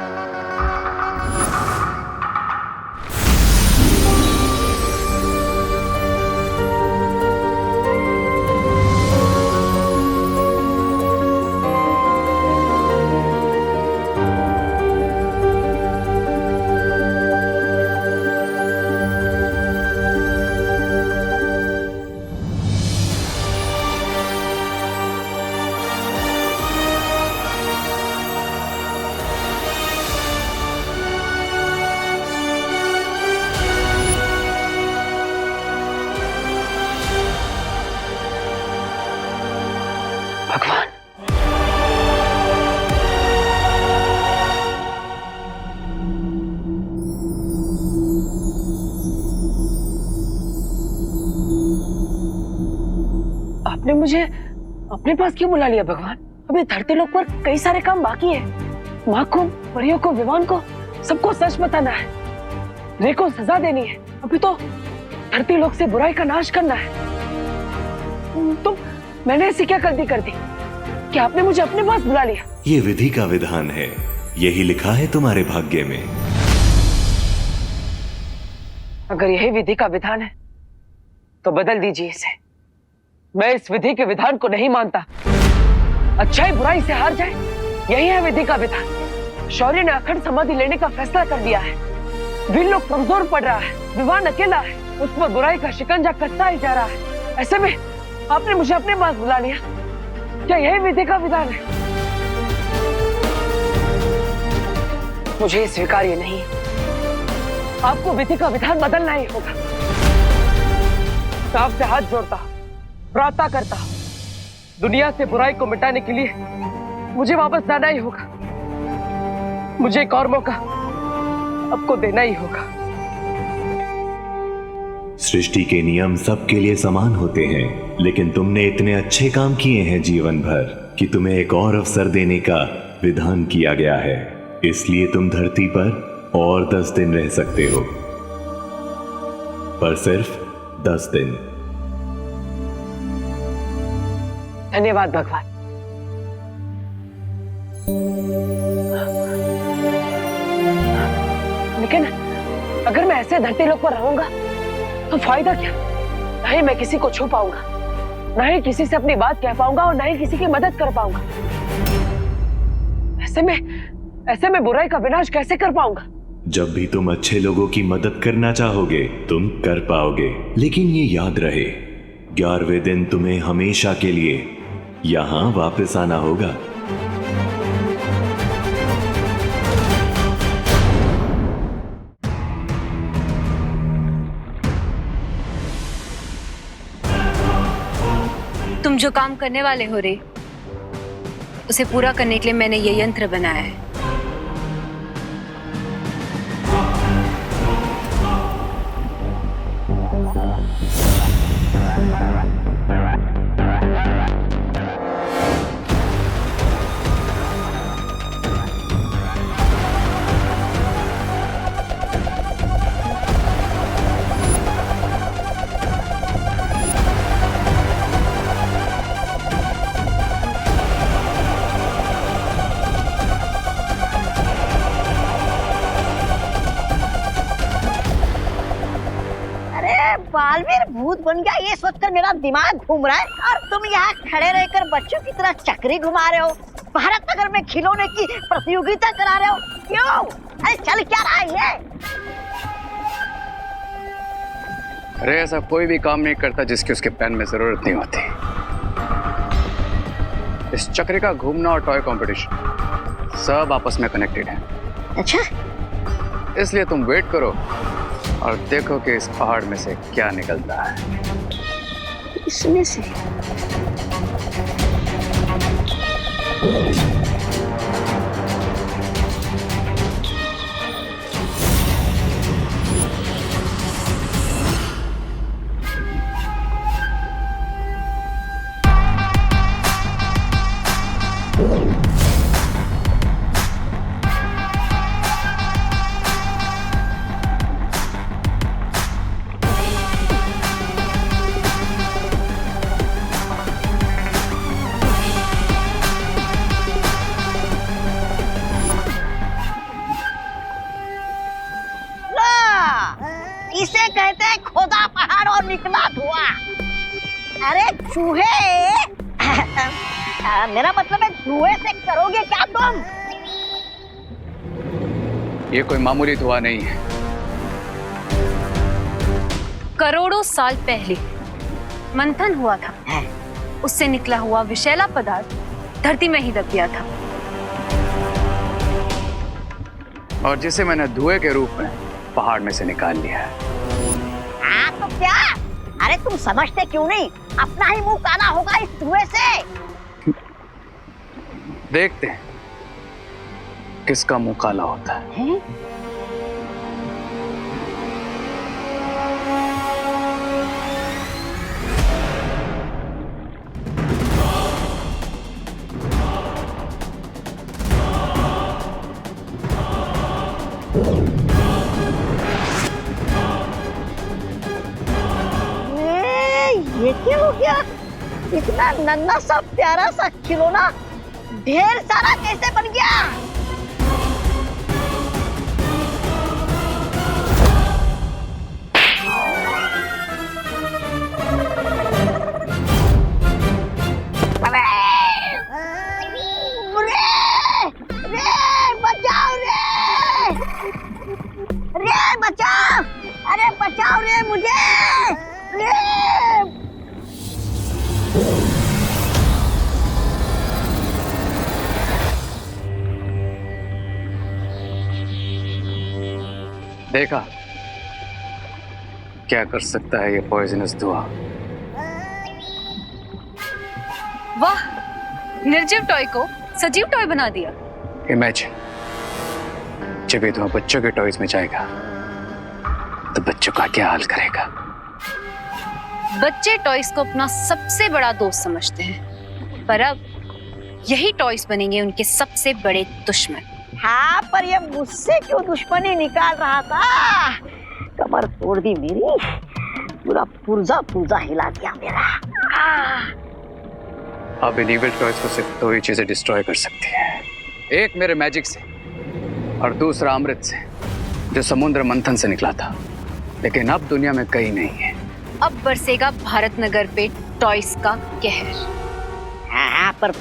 [SPEAKER 4] भगवान,
[SPEAKER 9] आपने मुझे अपने पास क्यों बुला लिया भगवान? अभी धरती लोक पर कई सारे काम बाकी है। माँ को, परियों को, विवान को, सबको सच बताना है। रे को सजा देनी है। अभी तो धरती लोक से बुराई का नाश करना है। तुम, मैंने ऐसी क्या गलती कर दी कि आपने मुझे अपने पास बुला लिया?
[SPEAKER 15] ये विधि का विधान है, यही लिखा है तुम्हारे भाग्य में।
[SPEAKER 9] अगर यही विधि का विधान है तो बदल दीजिए इसे। मैं इस विधि के विधान को नहीं मानता। अच्छाई बुराई से हार जाए, यही है विधि का विधान। शौर्य ने अखंड समाधि लेने का फैसला कर लिया है। वीर लोग कमजोर पड़ रहा है, विवान अकेला है, उस पर बुराई का शिकंजा कसता ही जा रहा है। ऐसे में आपने मुझे अपने पास बुला लिया, क्या यही विधि का विधान है? मुझे ये स्वीकार्य नहीं। आपको विधि का विधान बदलना ही होगा। आपसे हाथ जोड़ता, प्रार्थना करता, दुनिया से बुराई को मिटाने के लिए मुझे वापस जाना ही होगा। मुझे एक और मौका आपको देना ही होगा।
[SPEAKER 15] सृष्टि के नियम सबके लिए समान होते हैं, लेकिन तुमने इतने अच्छे काम किए हैं जीवन भर कि तुम्हें एक और अवसर देने का विधान किया गया है। इसलिए तुम धरती पर और 10 दिन रह सकते हो, पर सिर्फ 10 दिन।
[SPEAKER 9] धन्यवाद भगवान। लेकिन अगर मैं ऐसे धरती लोक पर रहूंगा तो फायदा क्या? ना ही मैं किसी को छू पाऊंगा, ना ही किसी से अपनी बात कह पाऊंगा और ना ही किसी की मदद कर पाऊंगा। ऐसे में बुराई का विनाश कैसे कर पाऊंगा?
[SPEAKER 15] जब भी तुम अच्छे लोगों की मदद करना चाहोगे तुम कर पाओगे, लेकिन ये याद रहे 11वें दिन तुम्हें हमेशा के लिए यहां वापस आना होगा।
[SPEAKER 3] तुम जो काम करने वाले हो रे, उसे पूरा करने के लिए मैंने ये यंत्र बनाया है।
[SPEAKER 14] बालवीर भूत बन गया ये सोचकर मेरा दिमाग घूम रहा है, और तुम यहाँ खड़े रहकर बच्चों की तरह चक्री घुमा रहे हो, भारत नगर में खिलौने की प्रतियोगिता करा रहे हो। क्यों? अरे चल क्या रहा है ये?
[SPEAKER 4] अरे ऐसा कोई भी काम नहीं करता जिसकी उसके प्लान में जरूरत नहीं होती। इस चक्री का घूमना और टॉय कंपटीशन सब आपस में कनेक्टेड है।
[SPEAKER 14] अच्छा,
[SPEAKER 4] इसलिए तुम वेट करो और देखो कि इस पहाड़ में से क्या निकलता है।
[SPEAKER 14] इसमें से इसे कहते हैं खोदा पहाड़ और निकला धुआं। अरे चूहे मेरा मतलब है धुएं से करोगे क्या तुम?
[SPEAKER 4] ये कोई मामूली धुआं नहीं है।
[SPEAKER 3] करोड़ों साल पहले मंथन हुआ था, उससे निकला हुआ विषैला पदार्थ धरती में ही दब गया था,
[SPEAKER 4] और जिसे मैंने धुएं के रूप में पहाड़ में से निकाल लिया है।
[SPEAKER 14] हाँ तो क्या? अरे तुम समझते क्यों नहीं? अपना ही मुंह काला होगा इस धुएं से।
[SPEAKER 4] देखते हैं किसका मुंह काला होता है।
[SPEAKER 14] ये क्या हो गया? इतना नन्हा सा प्यारा सा खिलौना ढेर सारा कैसे बन गया? रे बचाओ रे! रे
[SPEAKER 4] देखा क्या कर सकता है ये पॉइजनस धुआं।
[SPEAKER 3] वाह, निर्जीव टॉय को सजीव टॉय बना दिया।
[SPEAKER 4] इमेजिन जब ये धुआं बच्चों के टॉयज में जाएगा तो बच्चों का क्या हाल करेगा।
[SPEAKER 3] बच्चे टॉयज को अपना सबसे बड़ा दोस्त समझते हैं, पर अब यही टॉयज बनेंगे उनके सबसे बड़े दुश्मन।
[SPEAKER 14] हाँ, पर ये मुझसे क्यों दुश्मनी निकाल रहा था? कमर तोड़ दी मेरी, पूरा पुर्जा पुर्जा हिला दिया मेरा।
[SPEAKER 4] अब इन इविल टॉयज को सिर्फ दो ही चीजें डिस्ट्रॉय कर सकती है, एक मेरे मैजिक से और दूसरा अमृत से जो समुद्र मंथन से निकला था, लेकिन अब दुनिया में कहीं नहीं है।
[SPEAKER 3] अब बरसेगा भारत नगर पे टॉयज का कहर।
[SPEAKER 14] हाँ, पर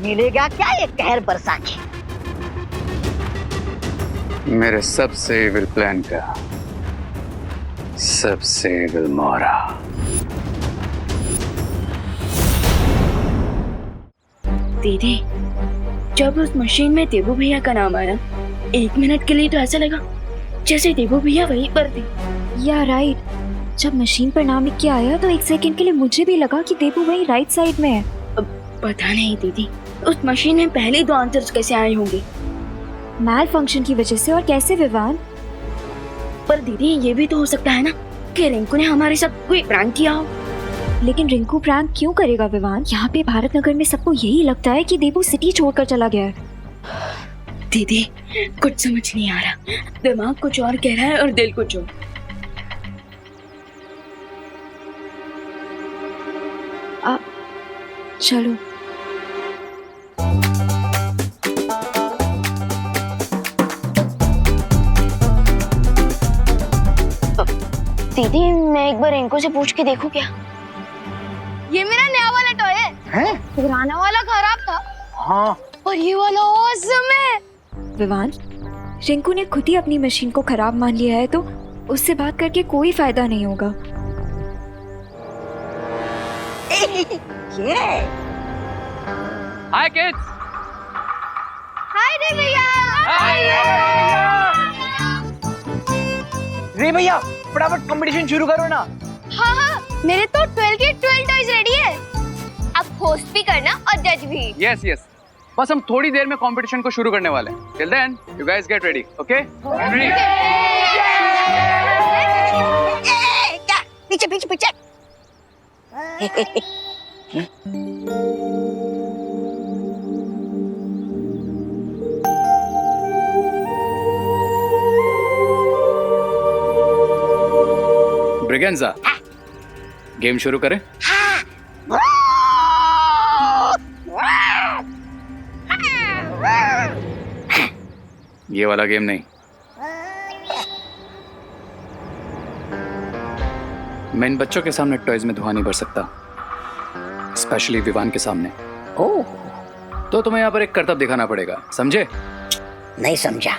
[SPEAKER 14] मिलेगा क्या ये कहर बरसा के?
[SPEAKER 4] मेरे सबसे इविल प्लान का सबसे इविल मोहरा।
[SPEAKER 2] दीदी, जब उस मशीन में देवू भैया का नाम आया, 1 मिनट के लिए तो ऐसा लगा जैसे देवू भैया वहीं पर थे।
[SPEAKER 11] या राइट, जब मशीन पर नाम लिख के आया तो 1 सेकंड के लिए मुझे भी लगा कि देवू वहीं राइट साइड में है।
[SPEAKER 2] पता नहीं दीदी, उस मशीन में पहले 2 आंसर्स कैसे आए होंगे?
[SPEAKER 11] मैल फंक्शन की वजह से। और कैसे विवान?
[SPEAKER 2] पर दीदी ये भी तो हो सकता है ना कि रिंकू ने हमारे साथ कोई प्रैंक किया हो।
[SPEAKER 11] लेकिन रिंकू प्रैंक क्यों करेगा विवान? यहाँ पे भारत नगर में सबको यही लगता है कि देवू सिटी छोड़कर चला गया है।
[SPEAKER 2] दीदी कुछ समझ नहीं आ रहा, दिमाग कुछ और कह रहा है और दिल कुछ और।
[SPEAKER 11] चलो
[SPEAKER 2] दीदी, मैं एक बार इनको से पूछ के देखूं क्या?
[SPEAKER 10] ये मेरा नया वाला टॉय है। पुराना वाला खराब था।
[SPEAKER 9] हाँ,
[SPEAKER 10] और ये वाला ऑसम है।
[SPEAKER 11] विवान, रिंकू ने खुद ही अपनी मशीन को खराब मान लिया है, तो उससे बात करके कोई फायदा नहीं होगा।
[SPEAKER 4] हाय किड्स।
[SPEAKER 10] हाय रे भैया।
[SPEAKER 9] रे भैया फटाफट कंपटीशन शुरू करो ना।
[SPEAKER 10] हाँ हाँ, मेरे तो 12 के 12 टॉयज रेडी है। अब होस्ट भी करना और जज भी।
[SPEAKER 4] यस यस, बस हम थोड़ी देर में कंपटीशन को शुरू करने वाले हैं। Till then you guys get ready, okay?
[SPEAKER 14] पीछे पीछे पीछे।
[SPEAKER 4] ब्रिगेंजा, गेम शुरू करें? ये वाला गेम नहीं, मैं इन बच्चों के सामने टॉयज में धुआं नहीं भर सकता, स्पेशली विवान के सामने।
[SPEAKER 14] ओह,
[SPEAKER 4] तो तुम्हें यहाँ पर एक करतब दिखाना पड़ेगा, समझे?
[SPEAKER 14] नहीं समझा।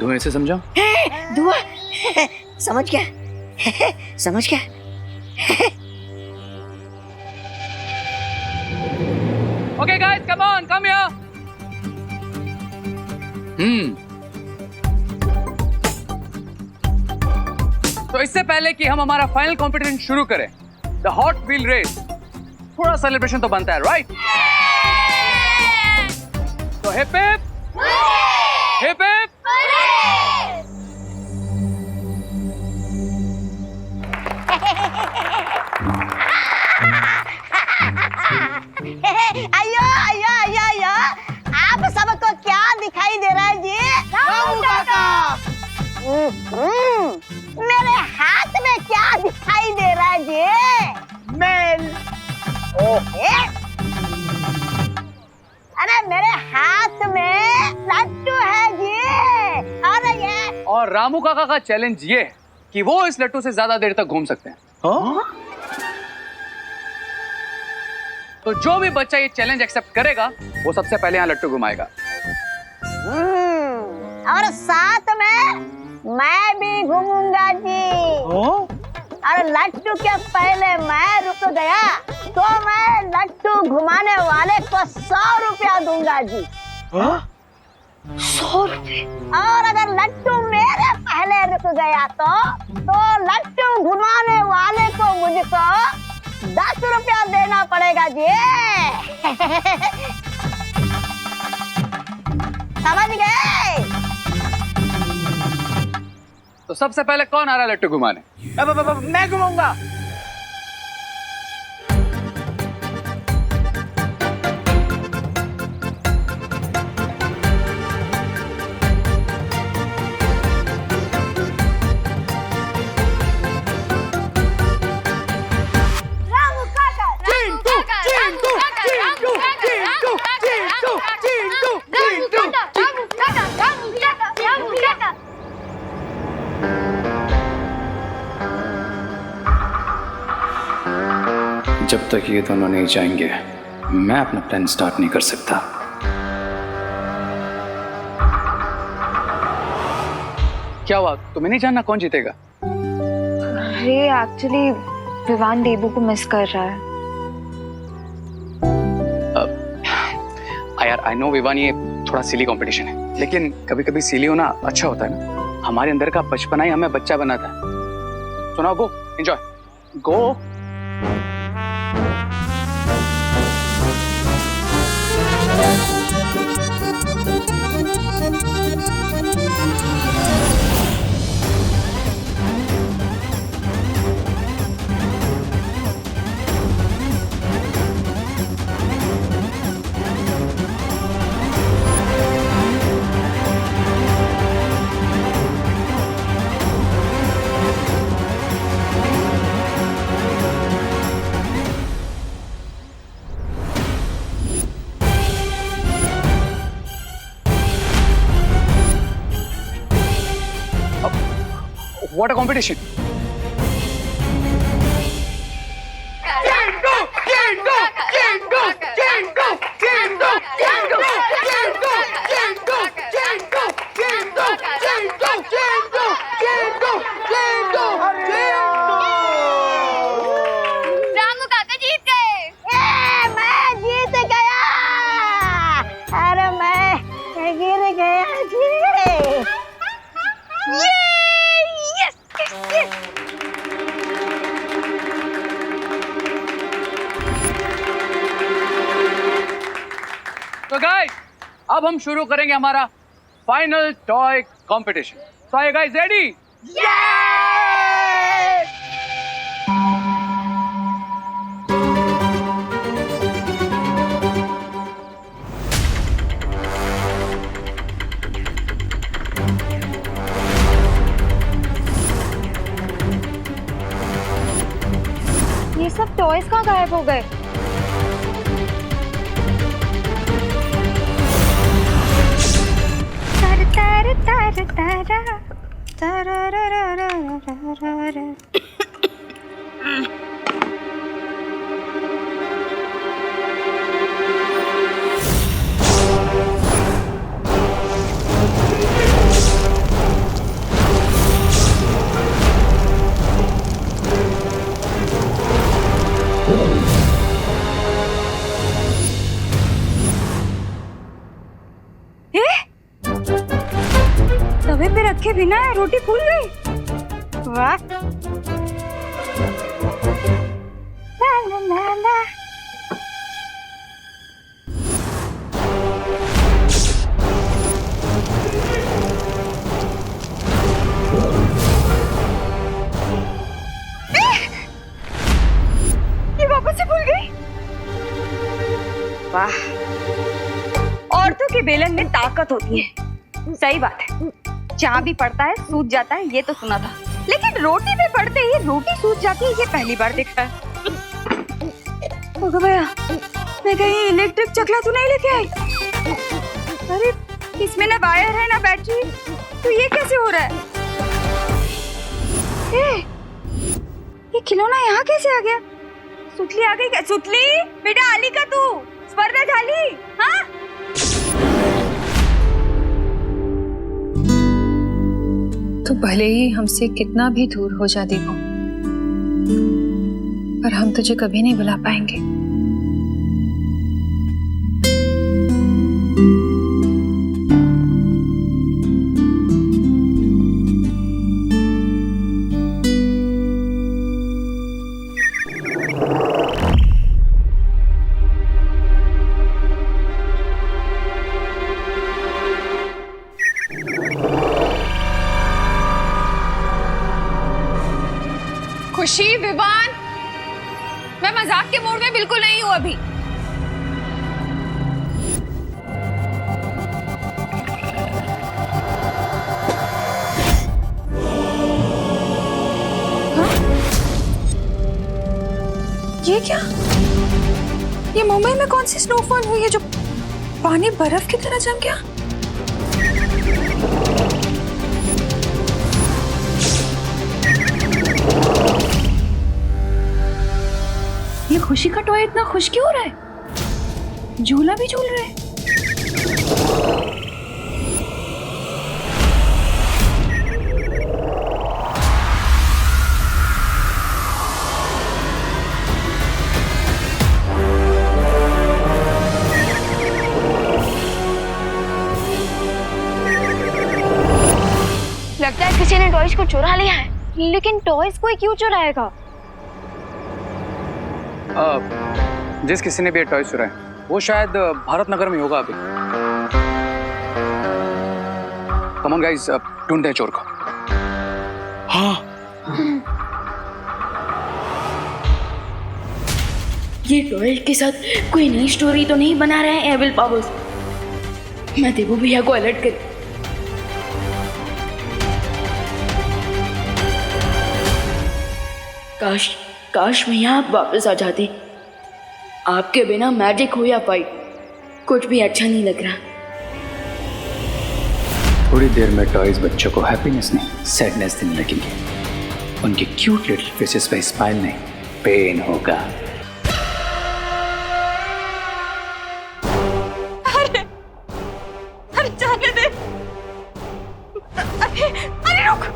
[SPEAKER 4] धुएं से समझा?
[SPEAKER 14] धुआं समझ गया, समझ गया।
[SPEAKER 4] Okay guys, come on, come here. तो इससे पहले कि हम हमारा फाइनल कंपटीशन शुरू करें, द हॉट व्हील रेस, थोड़ा सेलिब्रेशन तो बनता है, राइट? तो हिप हिप हिप हिप।
[SPEAKER 14] अयो अयो अयो अयो, आप सबको क्या दिखाई दे रहा है जी? रामू काका। मेरे हाथ में क्या दिखाई दे रहा है जी? मेल। अरे मेरे हाथ में लट्टू है जी। अरे ये
[SPEAKER 4] और रामू काका का चैलेंज ये है कि वो इस लट्टू से ज्यादा देर तक घूम सकते हैं। तो जो भी बच्चा ये चैलेंज एक्सेप्ट करेगा वो सबसे पहले यहाँ लट्टू घुमाएगा।
[SPEAKER 14] और साथ में मैं भी घूमूंगा जी। और लट्टू के पहले मैं रुक गया तो मैं लट्टू घुमाने वाले को 100 रुपया दूंगा जी। 100 रुपए। और अगर लट्टू मेरे पहले रुक गया तो लट्टू घुमाने वाले को मुझको 10 रुपया देना पड़ेगा जी। समझ गए?
[SPEAKER 4] तो सबसे पहले कौन आ रहा है लट्टू घुमाने?
[SPEAKER 9] मैं घुमाऊंगा।
[SPEAKER 4] जब तक ये दोनों नहीं जाएंगे मैं अपना प्लान स्टार्ट नहीं कर सकता। क्या हुआ, तुम्हें नहीं जानना कौन जीतेगा?
[SPEAKER 11] अरे एक्चुअली विवान देबू को मिस कर रहा है।
[SPEAKER 4] यार आई नो विवान, ये थोड़ा सिली कंपटीशन है, लेकिन कभी कभी सिली होना अच्छा होता है ना। हमारे अंदर का बचपना ही हमें बच्चा बनाता है। सुनाओ, गो enjoy, go. What a competition!
[SPEAKER 10] Ramu काका जीत गए।
[SPEAKER 14] मैं जीत गया। अरे मैं गिर गया जी।
[SPEAKER 4] तो गाइस, अब हम शुरू करेंगे हमारा final toy competition. So are you guys ready?
[SPEAKER 11] ये सब टॉयज कहाँ गायब हो गए? तवे पे रखे बिना रोटी फूल गई। वाह। ला ला ला ला। ये वापस से फूल गई। वाह। औरतों के बेलन में ताकत होती है। सही बात है, जहाँ भी पड़ता है सूज जाता है, ये तो सुना था, लेकिन रोटी पे पड़ते ही रोटी सूज जाती है, ये पहली बार देखा है। भैया, मैं कहीं इलेक्ट्रिक चकला तो नहीं लेके आई? अरे इसमें ना वायर है ना बैटरी, तो ये कैसे हो रहा है? ये खिलौना यहाँ कैसे आ गया? सुतली आ गई क्या? सुतली बेटा, आली का तू स्पर्धा झाली? हाँ,
[SPEAKER 8] तो भले ही हमसे कितना भी दूर हो जा दीपू, पर हम तुझे कभी नहीं भुला पाएंगे।
[SPEAKER 2] बिल्कुल नहीं हूँ अभी।
[SPEAKER 8] ये क्या? ये मुंबई में कौन सी स्नोफॉल हुई है जो पानी बर्फ की तरह जम गया? ये खुशी का टॉय इतना खुश क्यों हो रहा है? झूला भी झूल रहा है।
[SPEAKER 2] लगता है किसी ने टॉयज को चुरा लिया है। लेकिन टॉयज कोई क्यों चुराएगा?
[SPEAKER 4] जिस किसी ने भी टॉय चुराए वो शायद भारत नगर में होगा अभी। कम ऑन गाइस, ढूंढते हैं चोर को।
[SPEAKER 2] हाँ। ये टॉयज के साथ कोई नई स्टोरी तो नहीं बना रहे हैं एविल पावर्स। मैं देवू भैया को अलर्ट कर। काश मैं यहाँ वापस आ जाती। आपके बिना मैजिक हो या फाइट कुछ भी अच्छा नहीं लग रहा।
[SPEAKER 4] थोड़ी देर में टॉयज बच्चों को हैप्पीनेस नहीं सैडनेस देने लगेंगे। उनके क्यूट लिटिल फेसेस पे स्माइल नहीं पेन होगा।
[SPEAKER 11] अरे जाने दे। अरे रुक।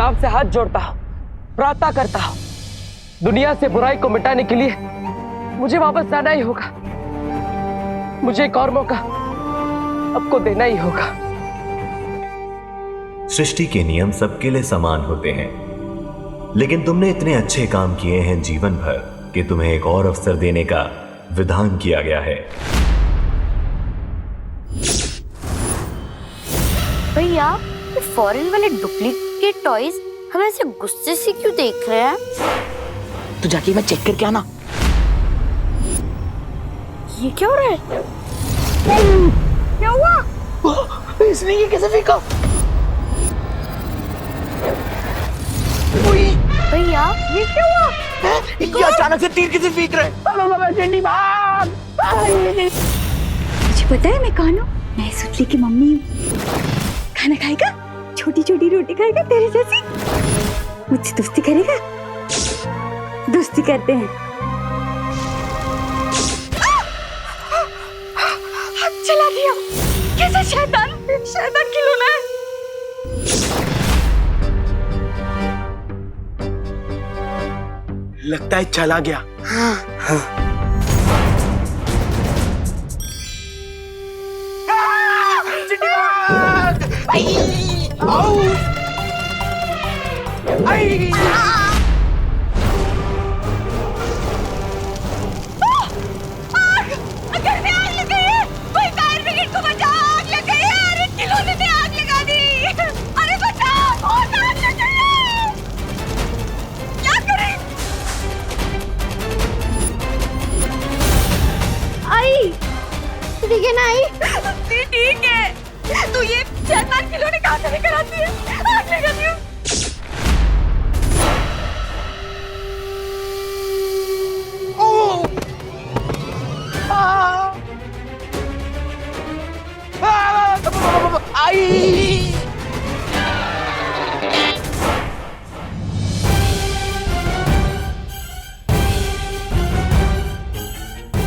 [SPEAKER 9] आपसे हाथ जोड़ता हूं, प्रार्थना करता हूं, दुनिया से बुराई को मिटाने के लिए मुझे वापस जाना ही होगा। मुझे एक और मौका आपको देना ही होगा।
[SPEAKER 15] सृष्टि के नियम सबके लिए समान होते हैं, लेकिन तुमने इतने अच्छे काम किए हैं जीवन भर कि तुम्हें एक और अवसर देने का विधान किया गया है।
[SPEAKER 10] भैया, ये फॉरेन वाले डुप्लीकेट टॉयज हमें ऐसे गुस्से से क्यों देख रहे हैं?
[SPEAKER 9] तो जाके मैं चेक करके आना।
[SPEAKER 10] ये क्या हो रहा है?
[SPEAKER 9] क्या हुआ? इसने ये कैसे फेंका?
[SPEAKER 10] भैया, ये क्या हुआ?
[SPEAKER 9] ये अचानक से तीर किसे फेंक रहे?
[SPEAKER 11] मुझे पता है मैं कौन हूँ। मैं सुतली की मम्मी हूँ। खाना खाएगा, छोटी छोटी रोटी खाएगा तेरे जैसी, मुझसे दोस्ती करेगा। दोस्ती करते हैं। चला गया। कैसा शैतान खिलौना है।
[SPEAKER 9] लगता है चला गया। हाँ।
[SPEAKER 10] ठीक है ना आई?
[SPEAKER 11] ठीक है। तू ये शैतान खिलौने कहाँ से लेकर आती है? आग लगाती हूँ।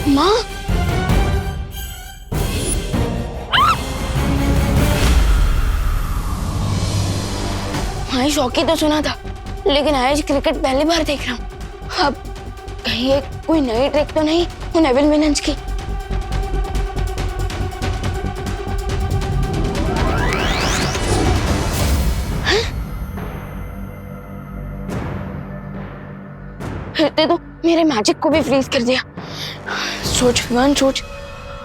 [SPEAKER 2] माँ, हाँ शौकी तो सुना था, लेकिन आज क्रिकेट पहली बार देख रहा हूँ। अब कहीं ये कोई नई ट्रिक तो नहीं उन एविल विलन्स की? रहते तो मेरे मैजिक को भी फ्रीज कर दिया। सोच विवान सोच,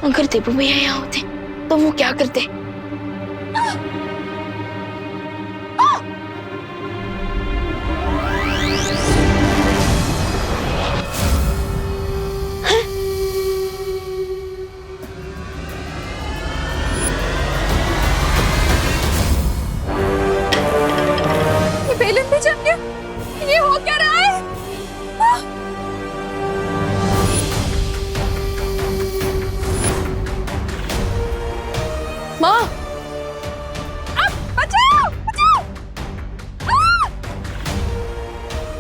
[SPEAKER 2] अगर देबू भैया यहाँ होते तो वो क्या करते।
[SPEAKER 3] बेलन भी जम गया, ये हो क्या रहा है?
[SPEAKER 2] माँ,
[SPEAKER 3] बचाओ बचाओ!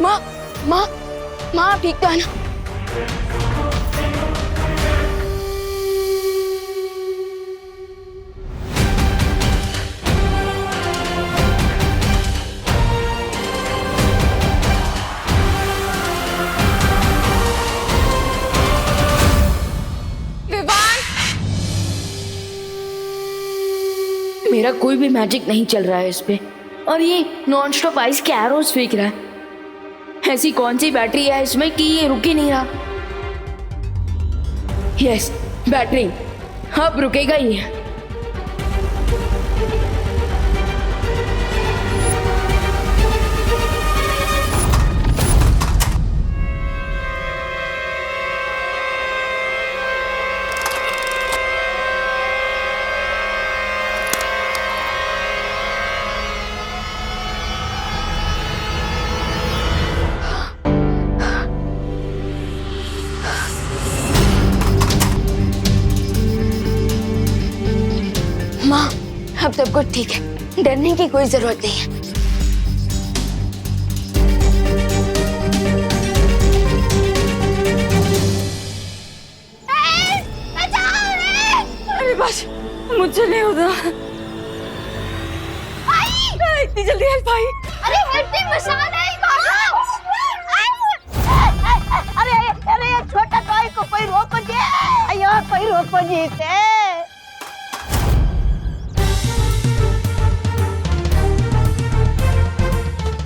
[SPEAKER 2] माँ माँ माँ, आप ठीक तो है ना? मेरा कोई भी मैजिक नहीं चल रहा है इस पे, और ये नॉन स्टॉप आइस के एरोज फेंक रहा है। ऐसी कौन सी बैटरी है इसमें कि ये रुक ही नहीं रहा? यस, बैटरी, अब रुकेगा ही। माँ, अब सब कुछ ठीक है, डरने की कोई जरूरत नहीं है।
[SPEAKER 3] अरे बस, मुझसे नहीं होता। इतनी जल्दी हेल्प आई?
[SPEAKER 10] अरे हेल्प टीम में शान है,
[SPEAKER 14] अरे अरे ये छोटा टॉय को कोई रोको जी, अयो कोई रोको जी इसे।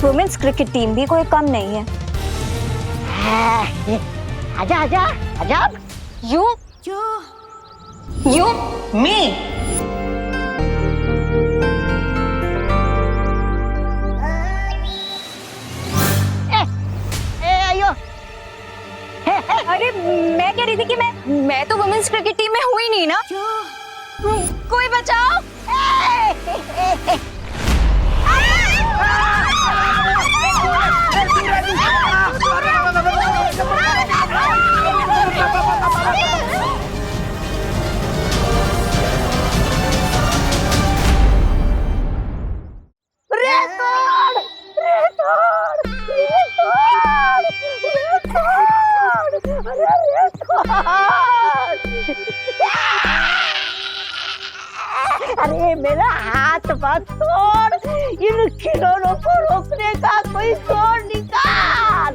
[SPEAKER 11] वुमेन्स क्रिकेट टीम भी कोई कम नहीं है।
[SPEAKER 14] आजा आजा आजा।
[SPEAKER 11] यू
[SPEAKER 14] मी। अयो।
[SPEAKER 11] अरे मैं कह रही थी कि मैं तो वुमेन्स क्रिकेट टीम में हुई नहीं ना। कोई बचाओ।
[SPEAKER 14] अरे मेरा हाथ मत तोड़, इन खिलौनों को रोकने का कोई जोर निकाल।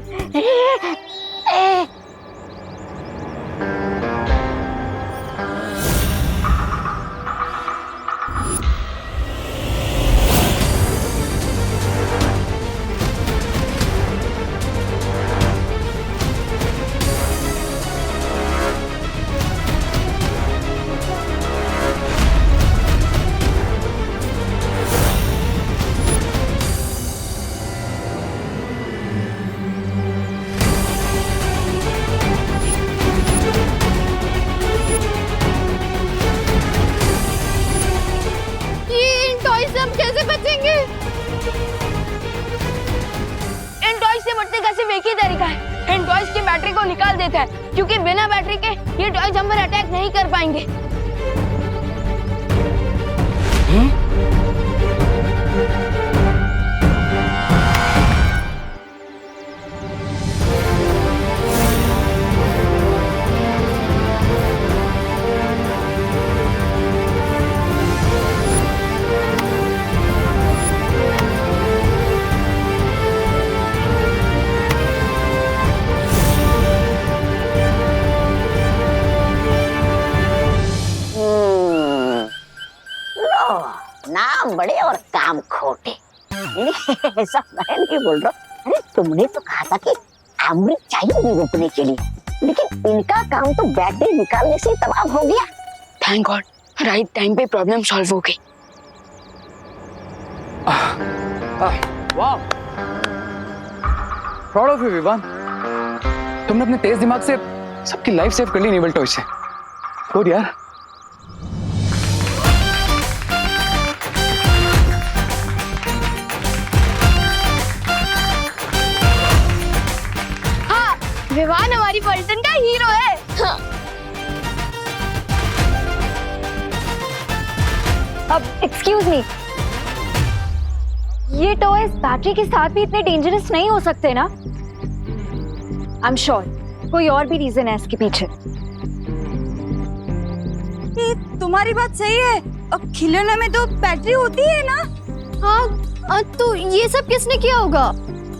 [SPEAKER 2] एक ही तरीका है, इन टॉयज की बैटरी को निकाल देता है, क्योंकि बिना बैटरी के ये टॉयज हम पर अटैक नहीं कर पाएंगे।
[SPEAKER 14] नाम बड़े और काम खोटे। ऐसा मैं नहीं बोल रहा। अरे तुमने तो कहा था कि अमृत चाहिए नहीं रोकने के लिए, लेकिन इनका काम तो बैटरी निकालने से तमाम हो गया।
[SPEAKER 2] थैंक गॉड, राइट टाइम पे प्रॉब्लम सॉल्व हो गई।
[SPEAKER 4] वाह, प्राउड ऑफ यू विवान। तुमने अपने तेज दिमाग से सबकी लाइफ सेव कर ली नेवल टॉय से। गुड यार।
[SPEAKER 10] हाँ, विवान हमारी पलटन का हीरो है। हाँ।
[SPEAKER 11] अब एक्सक्यूज मी, ये टॉयज बैटरी के साथ भी इतने डेंजरस नहीं हो सकते ना? आई एम श्योर कोई और भी रीजन है इसके पीछे।
[SPEAKER 3] ये तुम्हारी बात सही है, अब खिलौने में तो बैटरी होती है ना।
[SPEAKER 10] हाँ, तो ये सब किसने किया होगा?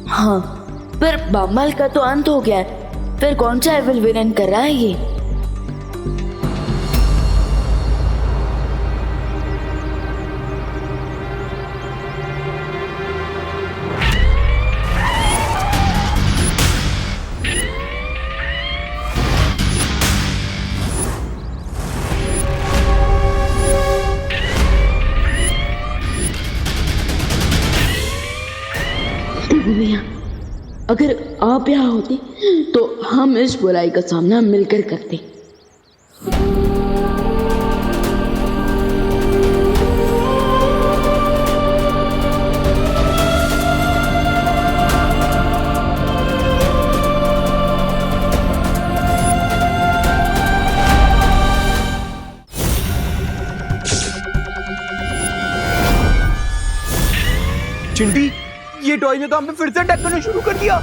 [SPEAKER 2] हाँ, पर बम्बल का तो अंत हो गया है, फिर कौन सा एविल विलन कर रहा है ये? भैया, अगर आप यहाँ होते तो हम इस बुराई का सामना मिलकर करते।
[SPEAKER 16] चिंटी, ये टॉय ने तो हमें फिर से अटैक करना शुरू कर दिया।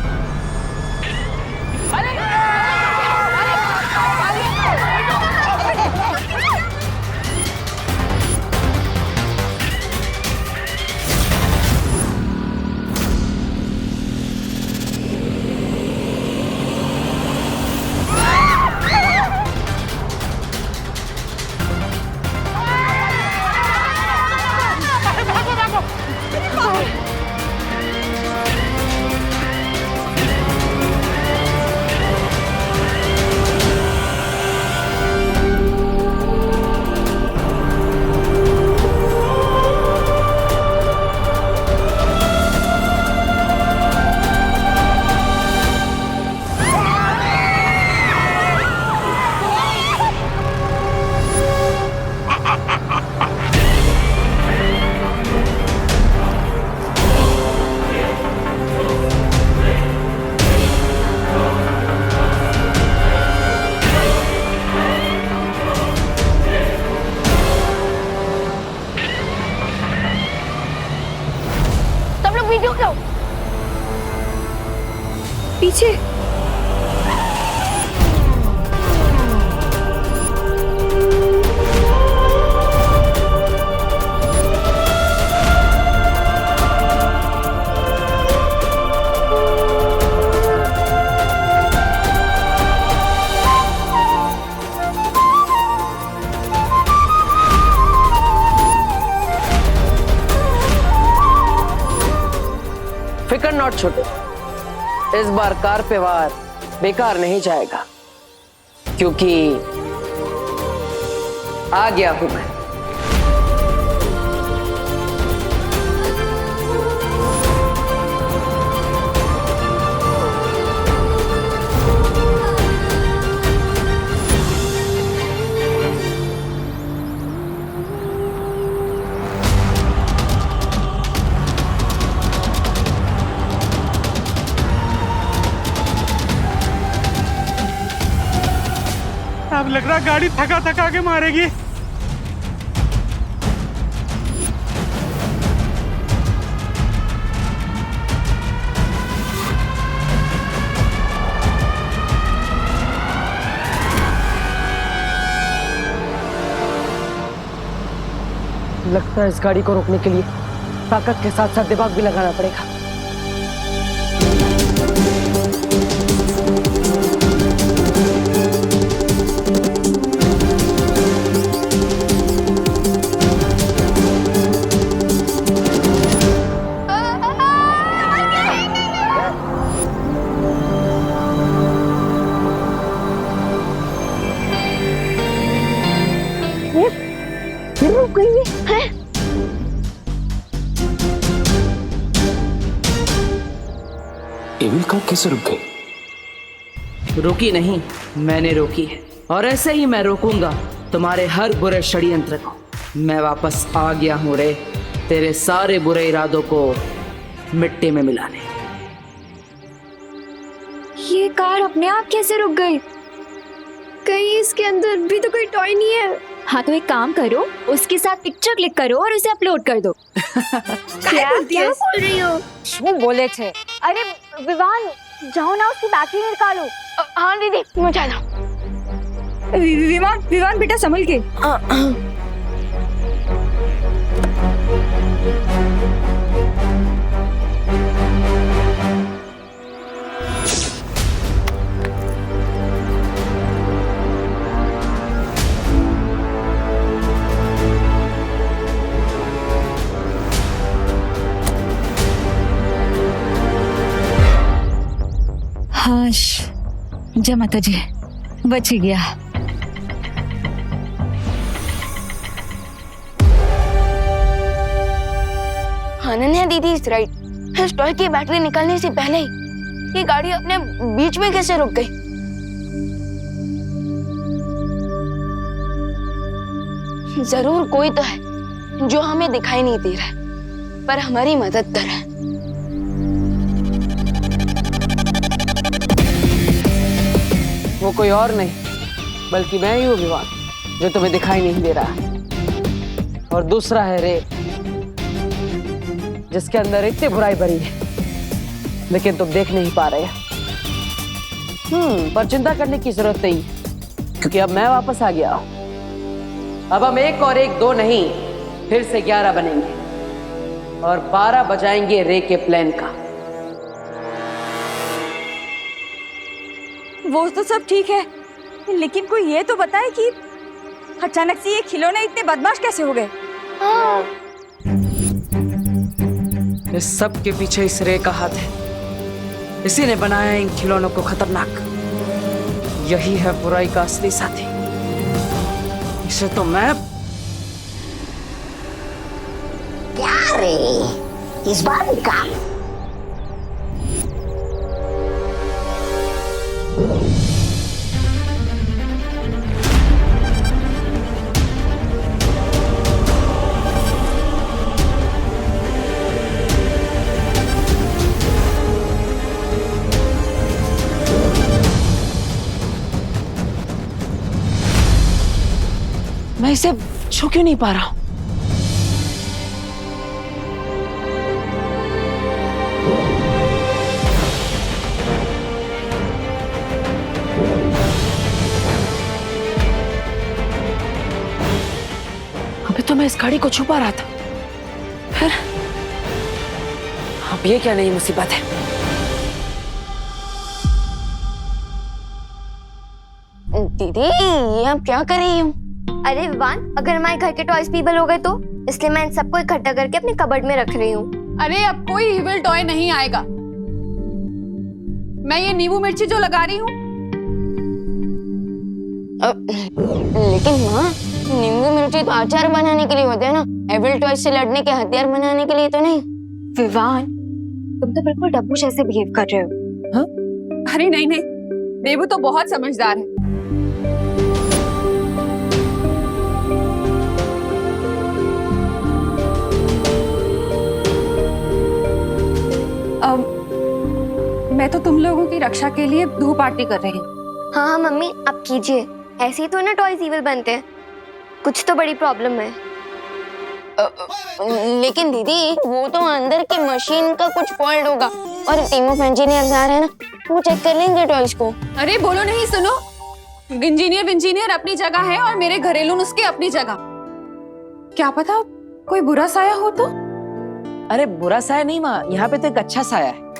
[SPEAKER 10] पीछे
[SPEAKER 6] फिकर नॉट छोटे, इस बार कार पे वार बेकार नहीं जाएगा, क्योंकि आ गया हूं मैं।
[SPEAKER 16] अब लग रहा गाड़ी थका थका के मारेगी।
[SPEAKER 6] लगता है इस गाड़ी को रोकने के लिए ताकत के साथ साथ दिमाग भी लगाना पड़ेगा।
[SPEAKER 4] एविल कार कैसे रुक गई?
[SPEAKER 6] रुकी नहीं, मैंने रोकी है, और ऐसे ही मैं रोकूंगा तुम्हारे हर बुरे षड्यंत्र को। मैं वापस आ गया हूं रे, तेरे सारे बुरे इरादों को मिट्टी में मिलाने।
[SPEAKER 10] ये कार अपने आप कैसे रुक गई? कहीं इसके अंदर भी तो कोई टॉय नहीं है।
[SPEAKER 17] हाँ तो एक काम करो, उसके साथ पिक्चर क्लिक करो और उसे अपलोड कर दो।
[SPEAKER 10] क्या बोल रही हो?
[SPEAKER 11] वो बोले थे। अरे विवान, जाओ ना उसकी बैटरी निकालो।
[SPEAKER 2] हाँ दीदी, मैं जा रहा हूँ।
[SPEAKER 11] विवान बेटा संभल के।
[SPEAKER 17] हाँ जय माता जी, बच गया।
[SPEAKER 2] अनन्या दीदी इज राइट। इस टॉय की बैटरी निकालने से पहले ही ये गाड़ी अपने बीच में कैसे रुक गई? जरूर कोई तो है जो हमें दिखाई नहीं दे रहा है, पर हमारी मदद कर रहा है।
[SPEAKER 6] वो कोई और नहीं बल्कि मैं ही हूँ विवान, जो तुम्हें दिखाई नहीं दे रहा। और दूसरा है रे, जिसके अंदर इतनी बुराई भरी है लेकिन तुम देख नहीं पा रहे। पर चिंता करने की जरूरत नहीं, क्योंकि अब मैं वापस आ गया। अब हम 1 और 1 2 नहीं, फिर से 11 बनेंगे और 12 बजाएंगे रे के प्लान का।
[SPEAKER 11] वो तो सब ठीक है, लेकिन कोई ये तो बताए कि अचानक से ये खिलौने इतने बदमाश कैसे हो गए?
[SPEAKER 6] इस सब के पीछे इस रे का हाथ है। इसी ने बनाया इन खिलौनों को खतरनाक। यही है बुराई का असली साथी। इसे तो मैं
[SPEAKER 14] क्या रे, इस बार का
[SPEAKER 6] मैं इसे छू क्यों नहीं पा रहा हूं? अभी तो मैं इस गाड़ी को छुपा रहा था, फिर अब ये क्या नई मुसीबत है?
[SPEAKER 2] दीदी, ये आप क्या कर रही हो?
[SPEAKER 10] अरे विवान, अगर हमारे घर के टॉयज पीबल हो गए तो, इसलिए मैं इन सबको इकट्ठा करके अपने कबर्ड में रख रही हूँ।
[SPEAKER 8] अरे अब कोई इविल टॉय नहीं आएगा। मैं ये नींबू मिर्ची जो लगा रही हूँ।
[SPEAKER 2] लेकिन माँ, नींबू मिर्ची तो अचार बनाने के लिए होते हैं ना, इविल टॉय से लड़ने के हथियार बनाने के लिए तो नहीं।
[SPEAKER 10] विवान, तुम तो बिल्कुल डब्बू जैसे बिहेव कर रहे हो।
[SPEAKER 8] हाँ? अरे नहीं, देवू तो बहुत समझदार है। मैं तो तुम लोगों की रक्षा के लिए धूप आरती कर रही हूँ।
[SPEAKER 10] हाँ मम्मी, आप कीजिए। ऐसे ही तो ना टॉयज इविल बनते हैं। कुछ तो बड़ी प्रॉब्लम है।
[SPEAKER 2] लेकिन दीदी, वो तो अंदर की मशीन का कुछ फॉल्ट होगा, और टीम ऑफ इंजीनियर्स आ रहे हैं ना, वो चेक कर लेंगे टॉयज को।
[SPEAKER 8] अरे बोलो नहीं, सुनो। इंजीनियर अपनी जगह है और मेरे घरेलू नुस्खे अपनी जगह। क्या पता कोई बुरा साया हो तो?
[SPEAKER 6] अरे बुरा साया नहीं माँ, यहाँ पे तो एक अच्छा साया है।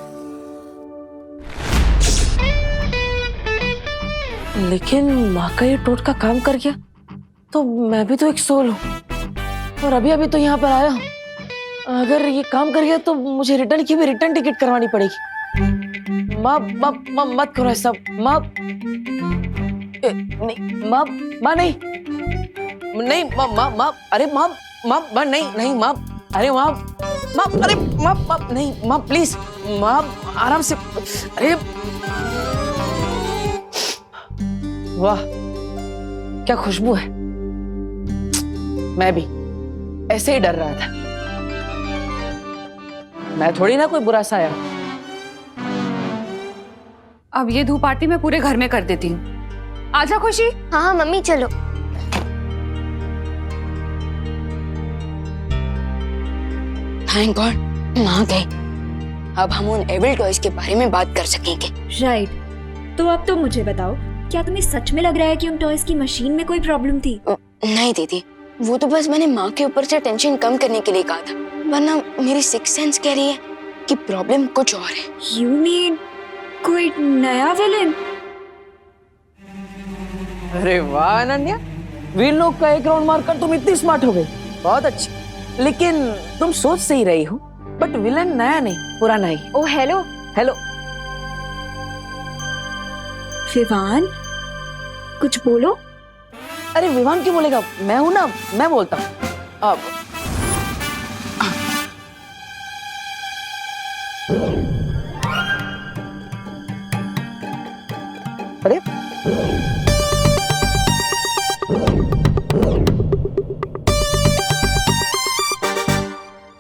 [SPEAKER 6] लेकिन माँ का ये टोटका काम कर गया तो मैं भी तो एक सोल हूँ, और अभी तो यहाँ पर आया हूँ। अगर ये काम कर गया तो मुझे रिटर्न की भी रिटर्न टिकट करवानी पड़ेगी। माँ मत करो ऐसा। माँ नहीं, माँ नहीं, नहीं माँ, अरे माँ नहीं, माँ अरे माँ माँ, अरे माँ माँ नहीं माँ प्लीज माँ आराम से। अरे वाह क्या खुशबू है। मैं भी ऐसे ही डर रहा था। मैं थोड़ी ना कोई बुरा साया।
[SPEAKER 8] अब ये धूप आरती मैं पूरे घर में कर देती हूँ। आजा खुशी।
[SPEAKER 10] हाँ हाँ मम्मी चलो।
[SPEAKER 2] थैंक गॉड माँ गई। अब हम उन एविल टॉयज के बारे में बात कर सकेंगे।
[SPEAKER 17] राइट। तो अब तो मुझे बताओ, क्या तुम्हें सच में लग रहा है कि उन टॉयज की मशीन में कोई प्रॉब्लम थी?
[SPEAKER 2] नहीं दीदी, वो तो बस मैंने माँ के ऊपर से टेंशन कम करने के लिए कहा था, वरना मेरी सिक्स सेंस कह रही है कि प्रॉब्लम कुछ और है।
[SPEAKER 17] यू मीन कोई नया विलेन?
[SPEAKER 6] अरे वाह अनन्या, वीर लोग का एक राउंड मारकर तुम इतनी स्मार्ट हो गई। बहुत अच्छी। लेकिन तुम सोच सही रही हो, बट विलन नया नहीं पुराना ही।
[SPEAKER 17] ओ हेलो।
[SPEAKER 6] हेलो
[SPEAKER 17] विवान, कुछ बोलो।
[SPEAKER 6] अरे विवान क्यों बोलेगा, मैं हूं ना, मैं बोलता हूं। अब अरे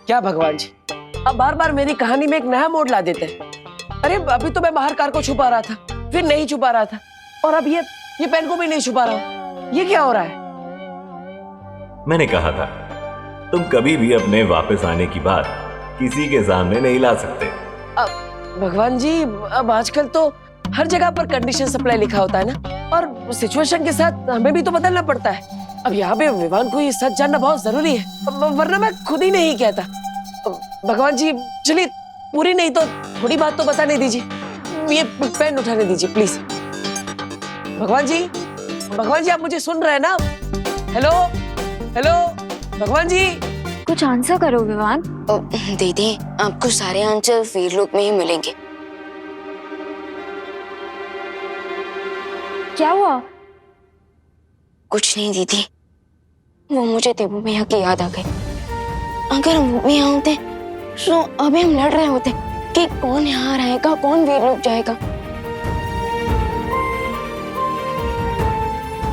[SPEAKER 6] क्या भगवान जी, अब बार बार मेरी कहानी में एक नया मोड़ ला देते हैं। अरे अभी तो मैं बाहर कार को छुपा रहा था, फिर नहीं छुपा रहा था, और अब ये पेन को भी नहीं छुपा रहा। ये क्या हो रहा है?
[SPEAKER 15] मैंने कहा था तुम कभी भी अपने वापस आने की बात किसी के सामने नहीं ला सकते।
[SPEAKER 6] अब भगवान जी, अब आजकल तो हर जगह पर कंडीशन सप्लाई लिखा होता है ना, और सिचुएशन के साथ हमें भी तो बदलना पड़ता है। अब यहाँ पे विवान को ये सच जानना बहुत जरूरी है, वरना मैं खुद ही नहीं कहता। भगवान जी चलिए, पूरी नहीं तो थोड़ी बात तो बताने दीजिए। ये पेन उठाने दीजिए प्लीज। भगवान जी आप मुझे सुन रहे हैं ना? हेलो हेलो भगवान जी,
[SPEAKER 17] कुछ आंसर करो विवान।
[SPEAKER 2] दीदी आपको सारे आंसर वीरलोक में ही मिलेंगे।
[SPEAKER 17] क्या हुआ?
[SPEAKER 2] कुछ नहीं दीदी, वो मुझे देवू भैया की याद आ गई। अगर वो भी यहाँ होते तो अभी हम लड़ रहे होते कि कौन यहाँ रहेगा कौन वीरलोक जाएगा।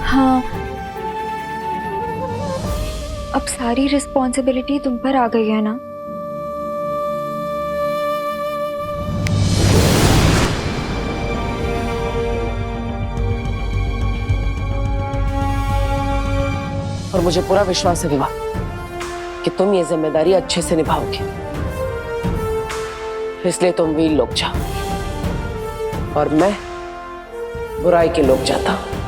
[SPEAKER 17] हाँ, अब सारी रिस्पॉन्सिबिलिटी तुम पर आ गई है ना।
[SPEAKER 6] और मुझे पूरा विश्वास है विवाह कि तुम ये जिम्मेदारी अच्छे से निभाओगे, इसलिए तुम वीर लोग जाओ और मैं बुराई के लोग जाता हूं।